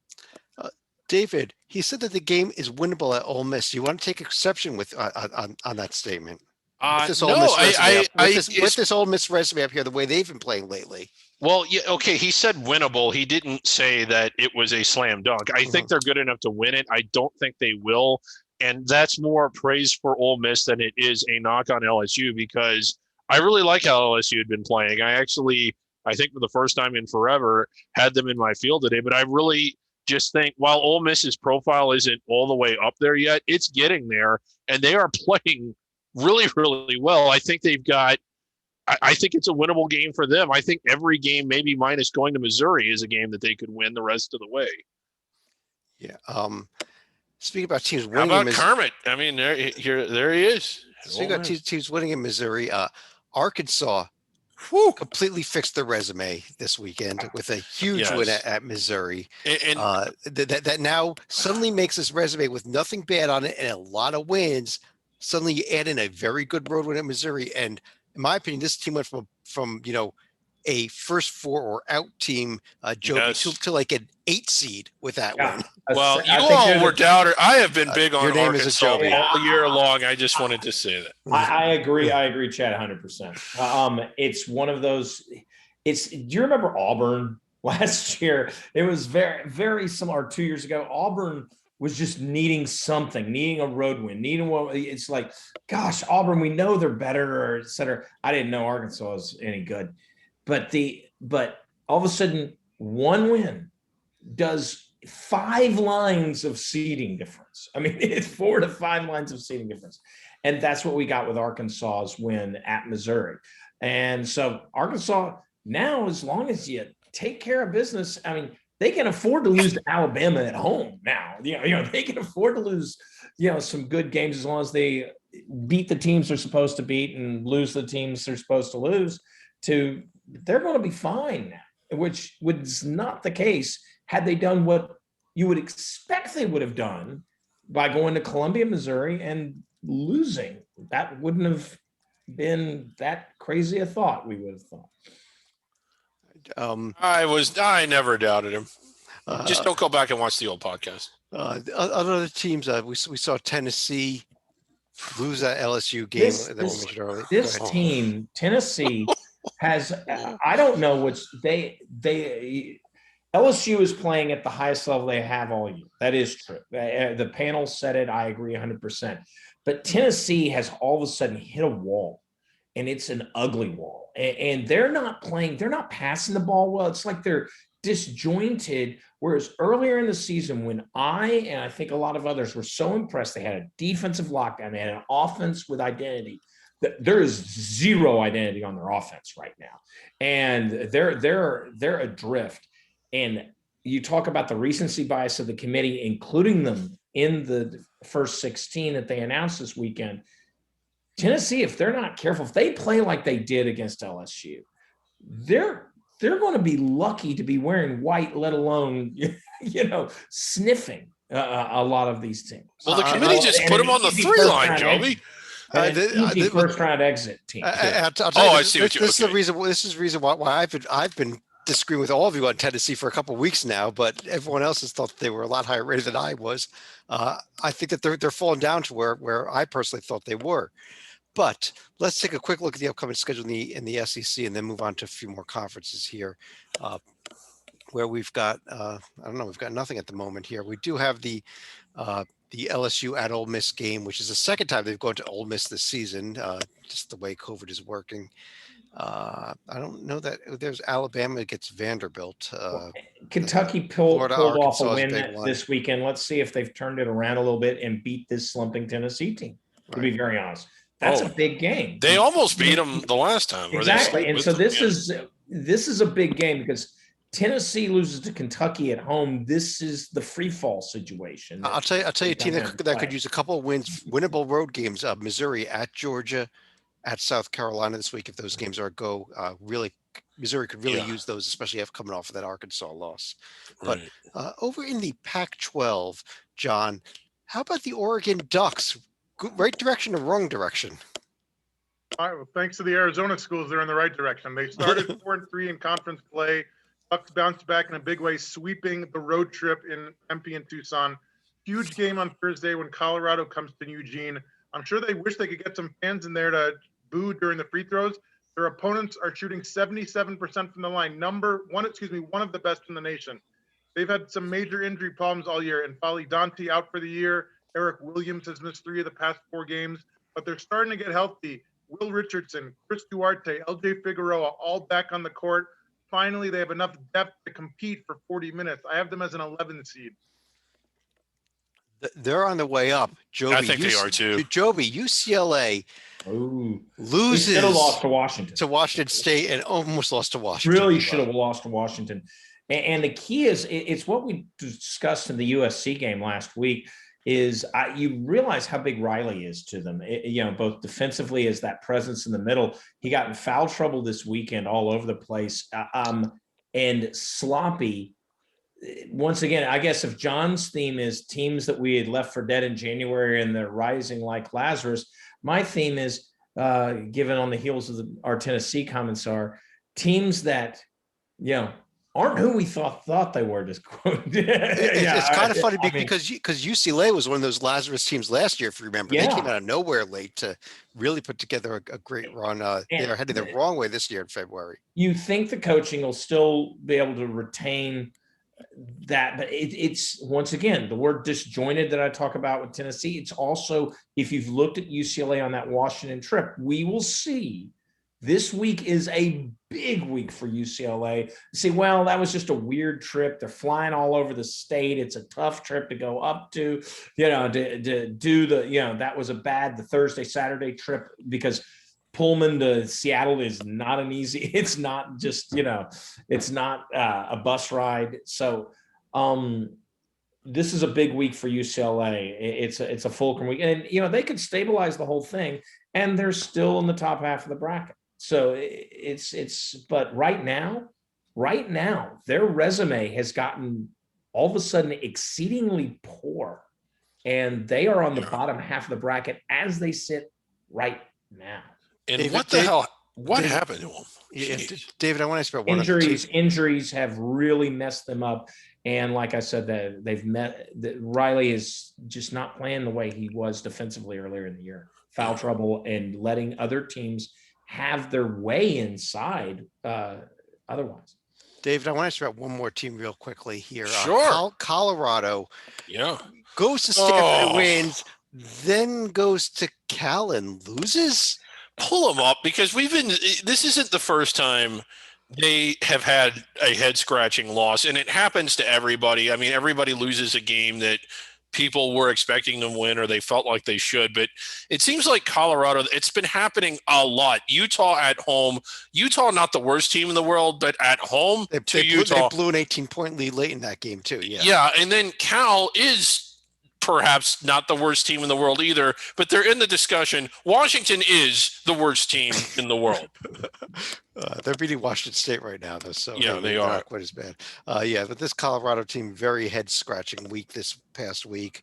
David, he said that the game is winnable at Ole Miss. Do you want to take exception with on that statement? With this Ole Miss resume up here, the way they've been playing lately. Well, yeah, okay. He said winnable. He didn't say that it was a slam dunk. I think they're good enough to win it. I don't think they will. And that's more praise for Ole Miss than it is a knock on LSU, because I really like how LSU had been playing. I think for the first time in forever, had them in my field today. But I really just think while Ole Miss's profile isn't all the way up there yet, it's getting there. And they are playing really, really well. I think I think it's a winnable game for them. I think every game, maybe minus going to Missouri, is a game that they could win the rest of the way. Yeah. Speaking about teams winning, how about Kermit? I mean, there he is. Speaking about teams winning in Missouri, Arkansas completely fixed their resume this weekend with a huge win at Missouri. And that now suddenly makes this resume with nothing bad on it and a lot of wins. Suddenly you add in a very good road win at Missouri. And in my opinion, this team went from a first 4 or out team, Joby, to like an 8 seed with that win. Well, you all were doubters. I have been big on Arkansas all year long. I just wanted to say that. I agree, Chad, 100%. It's one of those. Do you remember Auburn last year? It was very, very similar 2 years ago. Auburn was just needing a road win, it's like, gosh, Auburn, we know they're better, et cetera. I didn't know Arkansas was any good. But all of a sudden, one win does 5 lines of seeding difference. I mean, it's 4 to 5 lines of seeding difference. And that's what we got with Arkansas's win at Missouri. And so Arkansas now, as long as you take care of business. I mean, they can afford to lose to Alabama at home now. They can afford to lose, some good games as long as they beat the teams they're supposed to beat and lose the teams they're supposed to lose. They're going to be fine now, which was not the case had they done what you would expect they would have done by going to Columbia, Missouri, and losing. That wouldn't have been that crazy a thought, we would have thought. I never doubted him. Just don't go back and watch the old podcast. Other teams, we saw Tennessee lose that LSU game that we mentioned earlier. This team, Tennessee, has I don't know which they LSU is playing at the highest level they have all year. That is true. The panel said it. I agree 100%. But Tennessee has all of a sudden hit a wall, and it's an ugly wall. And they're not playing. They're not passing the ball well. It's like they're disjointed. Whereas earlier in the season, when I think a lot of others were so impressed, they had a defensive lockdown, they had an offense with identity. There is zero identity on their offense right now, and they're adrift. And you talk about the recency bias of the committee, including them in the first 16 that they announced this weekend. Tennessee, if they're not careful, if they play like they did against LSU, they're going to be lucky to be wearing white, let alone, sniffing a lot of these teams. Well, the committee just put them on the 3 line, Joby. Easy first round exit team. I see what you. This is the reason why I've been disagreeing with all of you on Tennessee for a couple of weeks now, but everyone else has thought they were a lot higher rated than I was. I think that they're falling down to where I personally thought they were. But let's take a quick look at the upcoming schedule in the SEC and then move on to a few more conferences here, where we've got we've got nothing at the moment here. We do have the LSU at Ole Miss game, which is the second time they've gone to Ole Miss this season, just the way COVID is working. I don't know that there's Alabama against Vanderbilt. Kentucky pulled off a Arkansas win this weekend. Let's see if they've turned it around a little bit and beat this slumping Tennessee team, to be very honest. That's a big game. They almost beat them the last time. Exactly. And so this is a big game because Tennessee loses to Kentucky at home. This is the free fall situation. I'll tell you a team that could use a couple of wins, winnable road games. Missouri at Georgia, at South Carolina this week. If those games are a go, Missouri could really use those, especially after coming off of that Arkansas loss. But over in the Pac-12, John, how about the Oregon Ducks? Right direction or wrong direction? All right, well, thanks to the Arizona schools, they're in the right direction. They started 4-3 in conference play. Bucks bounced back in a big way, sweeping the road trip in Tempe and Tucson. Huge game on Thursday when Colorado comes to Eugene. I'm sure they wish they could get some fans in there to boo during the free throws. Their opponents are shooting 77% from the line. One of the best in the nation. They've had some major injury problems all year. And Fali Dante out for the year. Eric Williams has missed 3 of the past 4 games, but they're starting to get healthy. Will Richardson, Chris Duarte, LJ Figueroa, all back on the court. Finally, they have enough depth to compete for 40 minutes. I have them as an 11 seed. They're on the way up. Joby, I think they are too. Joby, UCLA loses. Should have lost to Washington. To Washington State and almost lost to Washington. Really should have lost to Washington. And the key is, it's what we discussed in the USC game last week, is you realize how big Riley is to them, both defensively as that presence in the middle. He got in foul trouble this weekend all over the place, and sloppy. Once again, I guess if John's theme is teams that we had left for dead in January and they're rising like Lazarus, my theme is, given on the heels of our Tennessee comments, are teams that, aren't who we thought they were. Just it's kind of funny because UCLA was one of those Lazarus teams last year, if you remember. They came out of nowhere late to really put together a great run. They're heading the wrong way this year in February. You think the coaching will still be able to retain that, but it's once again the word disjointed that I talk about with Tennessee. It's also, if you've looked at UCLA on that Washington trip, we will see this week is a big week for UCLA. See, well, that was just a weird trip. They're flying all over the state. It's a tough trip to go up to, to do the, that was the Thursday, Saturday trip, because Pullman to Seattle is not an easy. It's not just, it's not a bus ride. So this is a big week for UCLA. It's a fulcrum week, and they could stabilize the whole thing, and they're still in the top half of the bracket. So but right now, their resume has gotten all of a sudden exceedingly poor, and they are on the bottom half of the bracket as they sit right now. And David, what the hell? What David- happened to him? Yeah, Jeez. David, I want to ask about one of the teams. Injuries have really messed them up. And like I said, Riley is just not playing the way he was defensively earlier in the year. Foul trouble and letting other teams have their way inside otherwise. David, I want to ask you about one more team real quickly here. Sure. Colorado Yeah. goes to Stanford and wins, then goes to Cal and loses? Pull them up, because this isn't the first time they have had a head scratching loss, and it happens to everybody. I mean, everybody loses a game that people were expecting them to win or they felt like they should, but it seems like Colorado, it's been happening a lot. Utah at home, Utah, not the worst team in the world, but at home Utah. They blew an 18-point lead late in that game too. Yeah. Yeah. And then Cal is perhaps not the worst team in the world either, but they're in the discussion. Washington is the worst team in the world. They're beating Washington State right now, though. So yeah, they are not quite as bad. But this Colorado team, very head-scratching week this past week.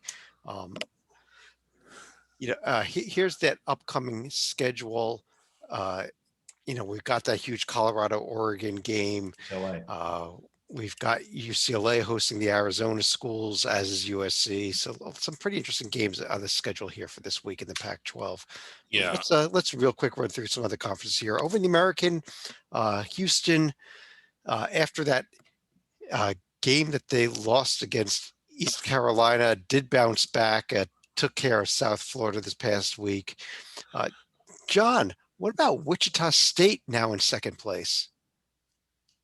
Here's that upcoming schedule. We've got that huge Colorado-Oregon game. We've got UCLA hosting the Arizona schools, as is USC. So some pretty interesting games on the schedule here for this week in the Pac-12. Yeah. Let's real quick run through some other conferences here. Over in the American, Houston, after that game that they lost against East Carolina, did bounce back, took care of South Florida this past week. John, what about Wichita State now in second place?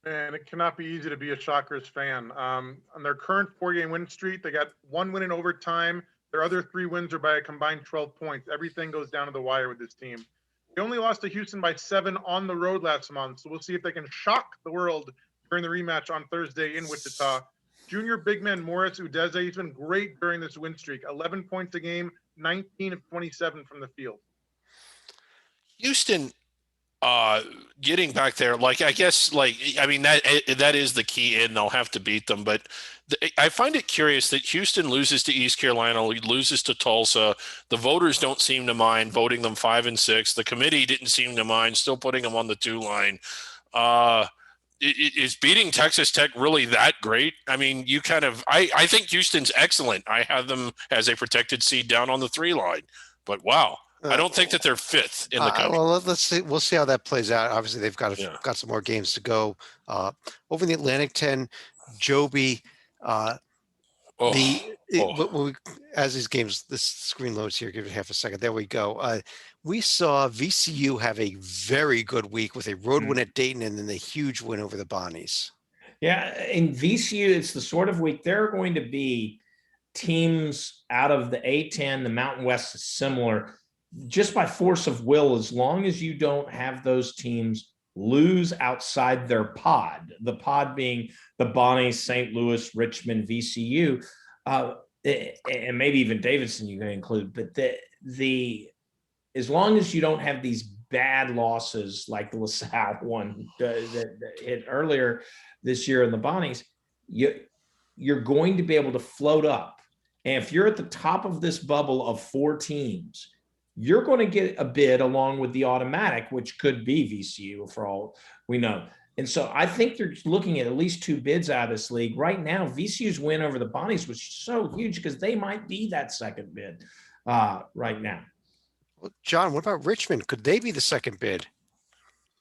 And it cannot be easy to be a Shockers fan. On their current 4-game win streak, they got 1 win in overtime. Their other 3 wins are by a combined 12 points. Everything goes down to the wire with this team. They only lost to Houston by 7 on the road last month, so we'll see if they can shock the world during the rematch on Thursday in Wichita. Junior big man Morris Udeze, he's been great during this win streak. 11 points a game, 19 of 27 from the field. Houston, getting back there, that is the key, and they'll have to beat them. But I find it curious that Houston loses to East Carolina, loses to Tulsa. The voters don't seem to mind voting them 5 and 6. The committee didn't seem to mind still putting them on the 2 line. Is beating Texas Tech really that great? I mean, I think Houston's excellent. I have them as a protected seed down on the 3 line, but wow. I don't think that they're 5th in the country. Well, let's see. We'll see how that plays out. Obviously, they've got some more games to go. Over in the Atlantic 10, Joby. As these games, this screen loads here. Give it half a second. There we go. We saw VCU have a very good week with a road win at Dayton and then a huge win over the Bonnies. Yeah, in VCU, it's the sort of week there are going to be teams out of the A10. The Mountain West is similar. Just by force of will, as long as you don't have those teams lose outside their pod, the pod being the Bonnies, St. Louis, Richmond, VCU, and maybe even Davidson you can include, but as long as you don't have these bad losses like the LaSalle one that hit earlier this year in the Bonnies, you're going to be able to float up. And if you're at the top of this bubble of 4 teams, you're going to get a bid along with the automatic, which could be VCU for all we know. And so I think they're looking at least 2 bids out of this league. Right now, VCU's win over the Bonnies was so huge because they might be that second bid right now. Well, John, what about Richmond? Could they be the second bid?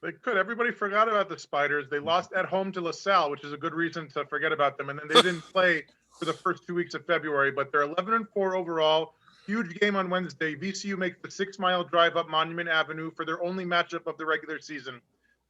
They could. Everybody forgot about the Spiders. They lost at home to LaSalle, which is a good reason to forget about them. And then they didn't play for the first 2 weeks of February, but they're 11-4 overall. Huge game on Wednesday. VCU makes the 6-mile drive up Monument Avenue for their only matchup of the regular season.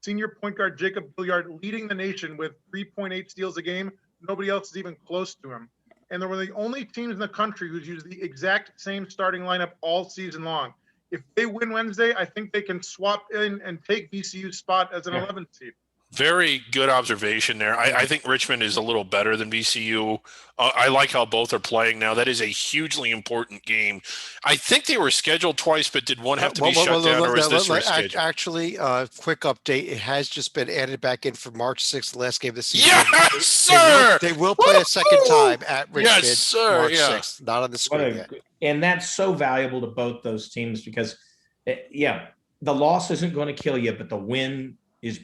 Senior point guard Jacob Billiard leading the nation with 3.8 steals a game. Nobody else is even close to him. And they're one of the only teams in the country who's used the exact same starting lineup all season long. If they win Wednesday, I think they can swap in and take VCU's spot as an 11th seed. Very good observation there. I think Richmond is a little better than VCU. I like how both are playing now. That is a hugely important game. I think they were scheduled twice, but did one have to be shut down, or is this rescheduled? Actually, quick update. It has just been added back in for March 6th, the last game of the season. Yes, sir! They will play a second time at Richmond, Yes, sir. March Yeah. 6th. Not on the screen yet. And that's so valuable to both those teams because, the loss isn't going to kill you, but the win is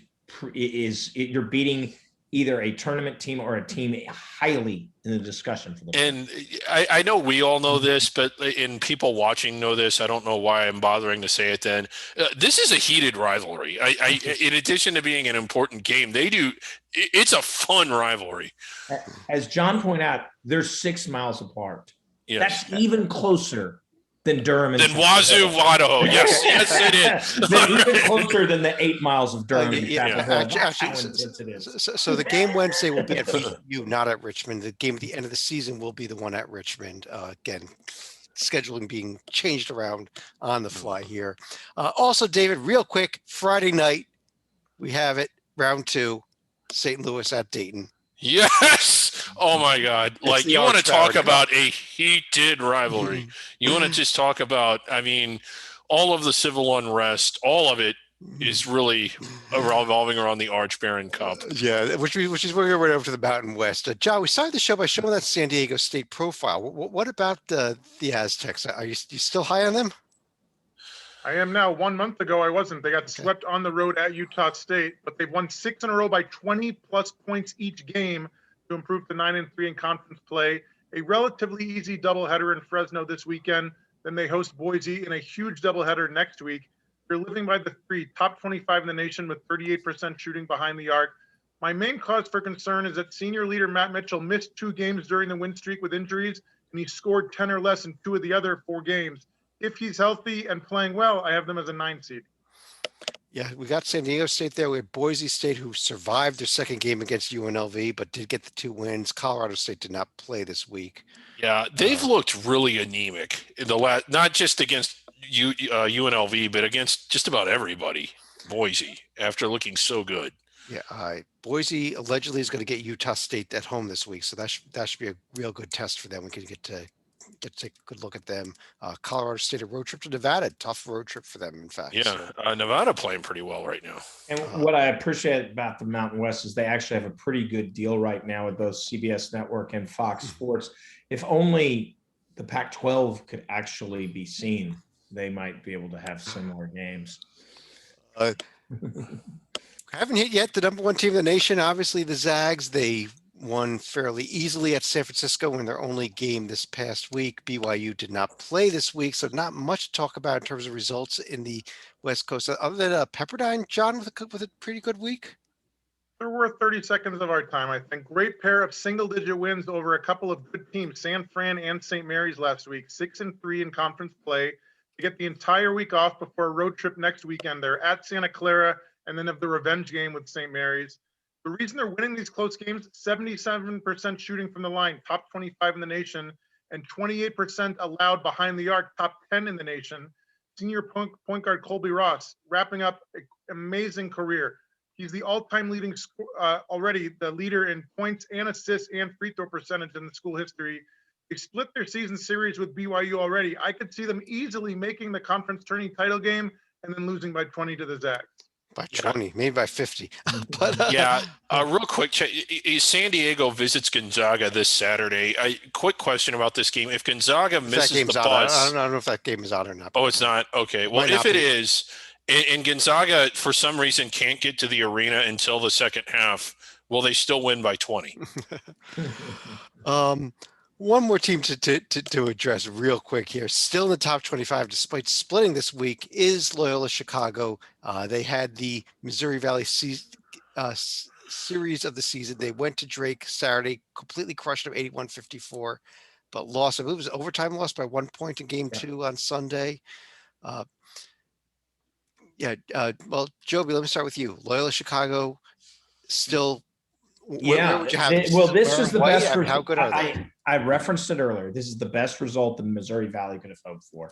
you're beating either a tournament team or a team highly in the discussion for the And I know we all know this, but in people watching know this. I don't know why I'm bothering to say it then. This is a heated rivalry. In addition to being an important game, it's a fun rivalry. As John pointed out, they're 6 miles apart. Yes. That's even closer than Durham and Wazoo, Idaho. Yes, it is. Even closer than the 8 miles of Durham. So the game Wednesday will be at VCU, not at Richmond. The game at the end of the season will be the one at Richmond. Again, scheduling being changed around on the fly here. Also, David, real quick, Friday night, we have it, round 2, St. Louis at Dayton. Yes. Oh my God. Like, you want to talk about a heated rivalry. You want to just talk about, all of the civil unrest, all of it is really revolving around the Arch Baron Cup. Yeah, which is where we went over to the Mountain West. John, we started the show by showing that San Diego State profile. What about the Aztecs? Are you still high on them? I am now. 1 month ago, I wasn't. They got swept on the road at Utah State, but they've won 6 in a row by 20-plus points each game to improve to 9-3 in conference play. A relatively easy doubleheader in Fresno this weekend. Then they host Boise in a huge doubleheader next week. They're living by the 3, top 25 in the nation with 38% shooting behind the arc. My main cause for concern is that senior leader Matt Mitchell missed 2 games during the win streak with injuries, and he scored 10 or less in 2 of the other 4 games. If he's healthy and playing well, I have them as a 9 seed. Yeah, we got San Diego State there. We had Boise State, who survived their second game against UNLV, but did get the 2 wins. Colorado State did not play this week. Yeah, they've looked really anemic in the last, not just against UNLV, but against just about everybody. Boise, after looking so good. Yeah, Boise allegedly is going to get Utah State at home this week, so that should be a real good test for them. We can get to take a good look at them. Colorado State, a road trip to Nevada, tough road trip for them, in fact. Yeah, so. Nevada playing pretty well right now. And what I appreciate about the Mountain West is they actually have a pretty good deal right now with both CBS Network and Fox Sports. If only the Pac-12 could actually be seen, they might be able to have similar games. Haven't hit yet the number 1 team in the nation. Obviously, the Zags, they won fairly easily at San Francisco in their only game this past week. BYU did not play this week, so not much to talk about in terms of results in the West Coast. Other than Pepperdine, John, with a pretty good week. They're worth 30 seconds of our time, I think. Great pair of single-digit wins over a couple of good teams, San Fran and St. Mary's last week, 6-3 in conference play. They get the entire week off before a road trip next weekend. They're at Santa Clara and then have the revenge game with St. Mary's. The reason they're winning these close games, 77% shooting from the line, top 25 in the nation, and 28% allowed behind the arc, top 10 in the nation. Senior point guard Colby Ross, wrapping up an amazing career. He's the all-time leading already the leader in points and assists and free throw percentage in the school history. They split their season series with BYU already. I could see them easily making the conference tourney title game and then losing by 20 to the Zags. By 20, maybe by 50. But real quick, San Diego visits Gonzaga this Saturday. Quick question about this game. If Gonzaga misses the bus. I don't know if that game is on or not. Oh, it's not? Okay. Well, if it is, and Gonzaga, for some reason, can't get to the arena until the second half, will they still win by 20? One more team to address real quick here. Still in the top 25, despite splitting this week, is Loyola Chicago. They had the Missouri Valley series of the season. They went to Drake Saturday, completely crushed them 81-54, but lost. I believe it was overtime loss by 1 point in game 2 on Sunday. Well, Joby, let me start with you. Loyola Chicago still. Where would you have this is the best. How good are they? I referenced it earlier. This is the best result the Missouri Valley could have hoped for.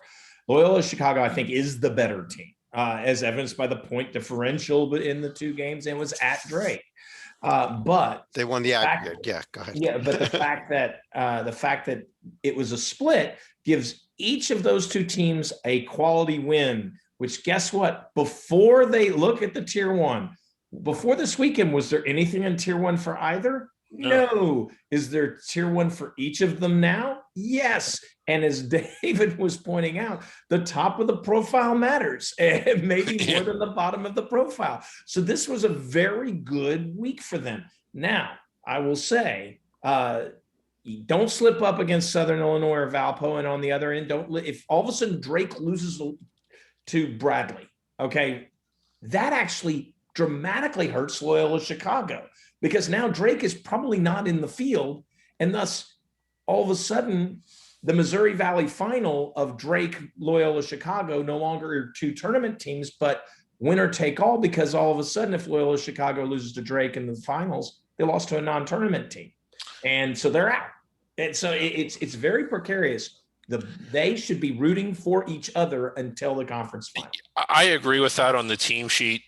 Loyola Chicago, I think, is the better team, as evidenced by the point differential in the two games and was at Drake. But they won the aggregate. Yeah, go ahead. Yeah, but the fact that it was a split gives each of those two teams a quality win, which guess what? Before they look at the tier one, before this weekend, was there anything in tier one for either? No. Is there tier one for each of them now? Yes. And as David was pointing out, the top of the profile matters, and maybe more than the bottom of the profile. So this was a very good week for them. Now, I will say, don't slip up against Southern Illinois or Valpo, and on the other end, if all of a sudden Drake loses to Bradley, okay, that actually dramatically hurts Loyola Chicago, because now Drake is probably not in the field, and thus all of a sudden the Missouri Valley final of Drake Loyola Chicago no longer are two tournament teams, but winner take all, because all of a sudden if Loyola Chicago loses to Drake in the finals, they lost to a non-tournament team, and so they're out. And so it's very precarious. They should be rooting for each other until the conference final. I agree with that on the team sheet,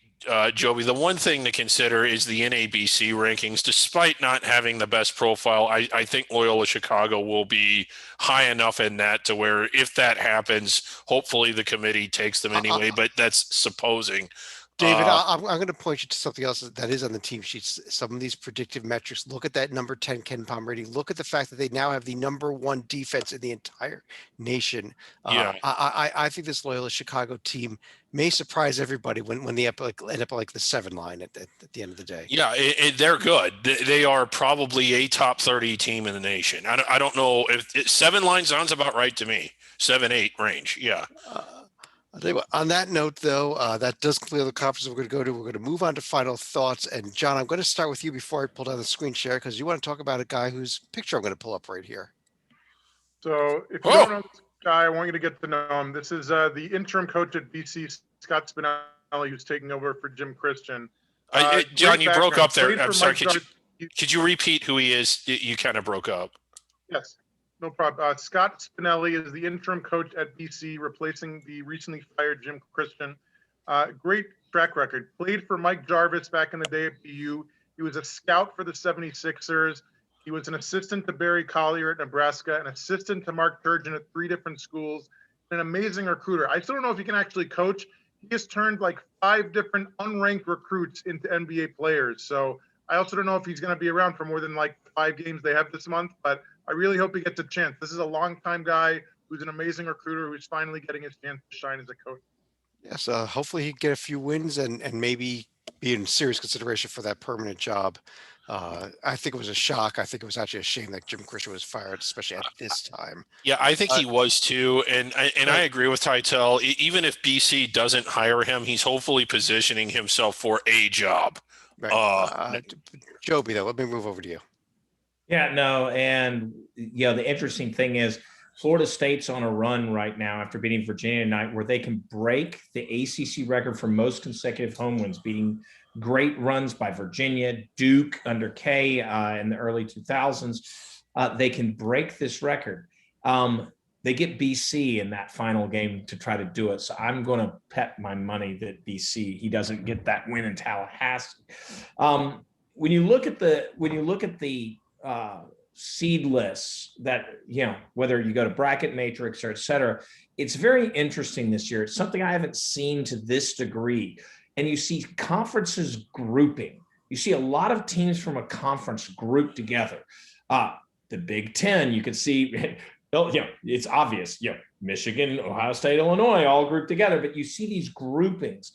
Joby. The one thing to consider is the NABC rankings. Despite not having the best profile, I think Loyola Chicago will be high enough in that to where if that happens, hopefully the committee takes them anyway, but that's supposing. David, I'm going to point you to something else that is on the team sheets. Some of these predictive metrics. Look at that number 10 Ken Palm rating. Look at the fact that they now have the number 1 defense in the entire nation. Yeah. I think this Loyola Chicago team may surprise everybody when they end up like the 7 line at the end of the day. Yeah, they're good. They are probably a top 30 team in the nation. I don't know if 7 line sounds about right to me. 7-8 range. Yeah. I'll tell you what, on that note, though, that does clear the conference we're going to go to. We're going to move on to final thoughts. And John, I'm going to start with you before I pull down the screen share, because you want to talk about a guy whose picture I'm going to pull up right here. So if you don't know this guy, I want you to get to know him. This is the interim coach at BC, Scott Spinelli, who's taking over for Jim Christian. John, you broke up there. I'm sorry. Could you repeat who he is? You kind of broke up. Yes. No problem. Scott Spinelli is the interim coach at BC, replacing the recently fired Jim Christian. Great track record. Played for Mike Jarvis back in the day at BU. He was a scout for the 76ers. He was an assistant to Barry Collier at Nebraska, an assistant to Mark Turgeon at 3 different schools, an amazing recruiter. I still don't know if he can actually coach. He has turned like 5 different unranked recruits into NBA players. So I also don't know if he's going to be around for more than like 5 games they have this month, but I really hope he gets a chance. This is a longtime guy who's an amazing recruiter who's finally getting his chance to shine as a coach. Yes, hopefully he get a few wins and maybe be in serious consideration for that permanent job. I think it was a shock. I think it was actually a shame that Jim Christian was fired, especially at this time. Yeah, I think he was too. And I agree with Titel. Even if BC doesn't hire him, he's hopefully positioning himself for a job. Right. Joby, though, let me move over to you. Yeah, no, and the interesting thing is Florida State's on a run right now after beating Virginia tonight, where they can break the ACC record for most consecutive home wins, beating great runs by Virginia, Duke under K in the early 2000s. They can break this record. They get BC in that final game to try to do it. So I'm going to bet my money that BC, he doesn't get that win in Tallahassee. When you look at the seed lists that, whether you go to bracket matrix or et cetera, it's very interesting this year. It's something I haven't seen to this degree. And you see conferences grouping. You see a lot of teams from a conference grouped together. The Big Ten, you can see, it's obvious, Michigan, Ohio State, Illinois, all grouped together, but you see these groupings.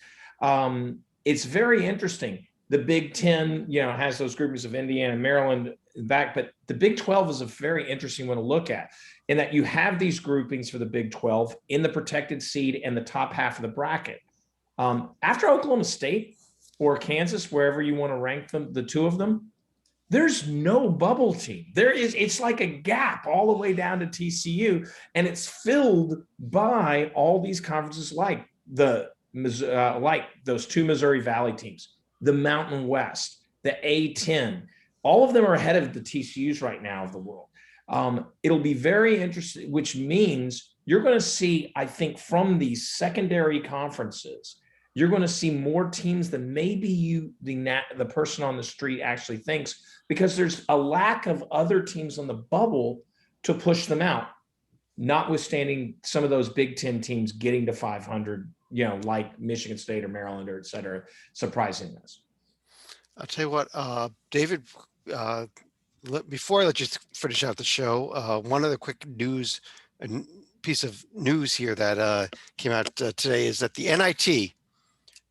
It's very interesting. The Big Ten, has those groupings of Indiana, Maryland back, but the Big 12 is a very interesting one to look at, in that you have these groupings for the Big 12 in the protected seed and the top half of the bracket. After Oklahoma State or Kansas, wherever you want to rank them, the two of them, there's no bubble team. It's like a gap all the way down to TCU, and it's filled by all these conferences like those 2 Missouri Valley teams, the Mountain West, the A-10. All of them are ahead of the TCUs right now of the world. It'll be very interesting, which means you're going to see, I think, from these secondary conferences, you're going to see more teams than maybe the person on the street actually thinks, because there's a lack of other teams on the bubble to push them out, notwithstanding some of those Big Ten teams getting to 500, like Michigan State or Maryland or et cetera, surprising us. I'll tell you what, David, before I let you finish out the show, one other quick piece of news here that came out today is that the NIT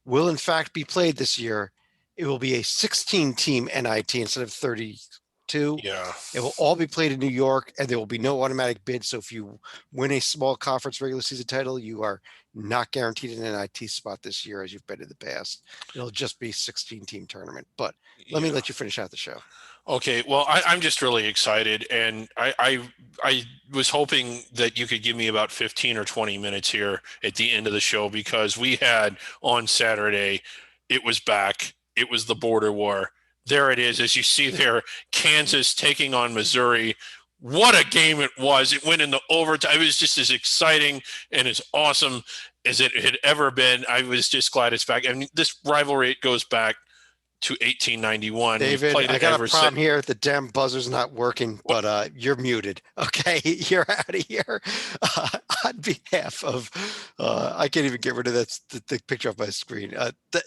will in fact be played this year. It will be a 16-team NIT instead of 32. Yeah. It will all be played in New York, and there will be no automatic bid. So if you win a small conference regular season title, you are not guaranteed an NIT spot this year as you've been in the past. It'll just be 16-team tournament. But let me let you finish out the show. Okay, well, I'm just really excited, and I was hoping that you could give me about 15 or 20 minutes here at the end of the show, because we had on Saturday, it was back. It was the border war. There it is, as you see there, Kansas taking on Missouri. What a game it was. It went into overtime. It was just as exciting and as awesome as it had ever been. I was just glad it's back. I mean, this rivalry, it goes back to 1891. David, I got a problem here. The damn buzzer's not working, but you're muted. Okay, you're out of here. On behalf of, I can't even get rid of the picture off my screen.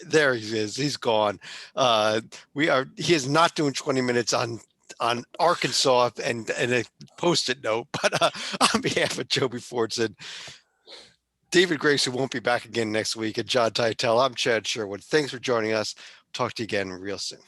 There he is. He's gone. He is not doing 20 minutes on Arkansas and a post-it note. But on behalf of Joby Fordson, David Grace, who won't be back again next week, and John Titel, I'm Chad Sherwood. Thanks for joining us. Talk to you again real soon.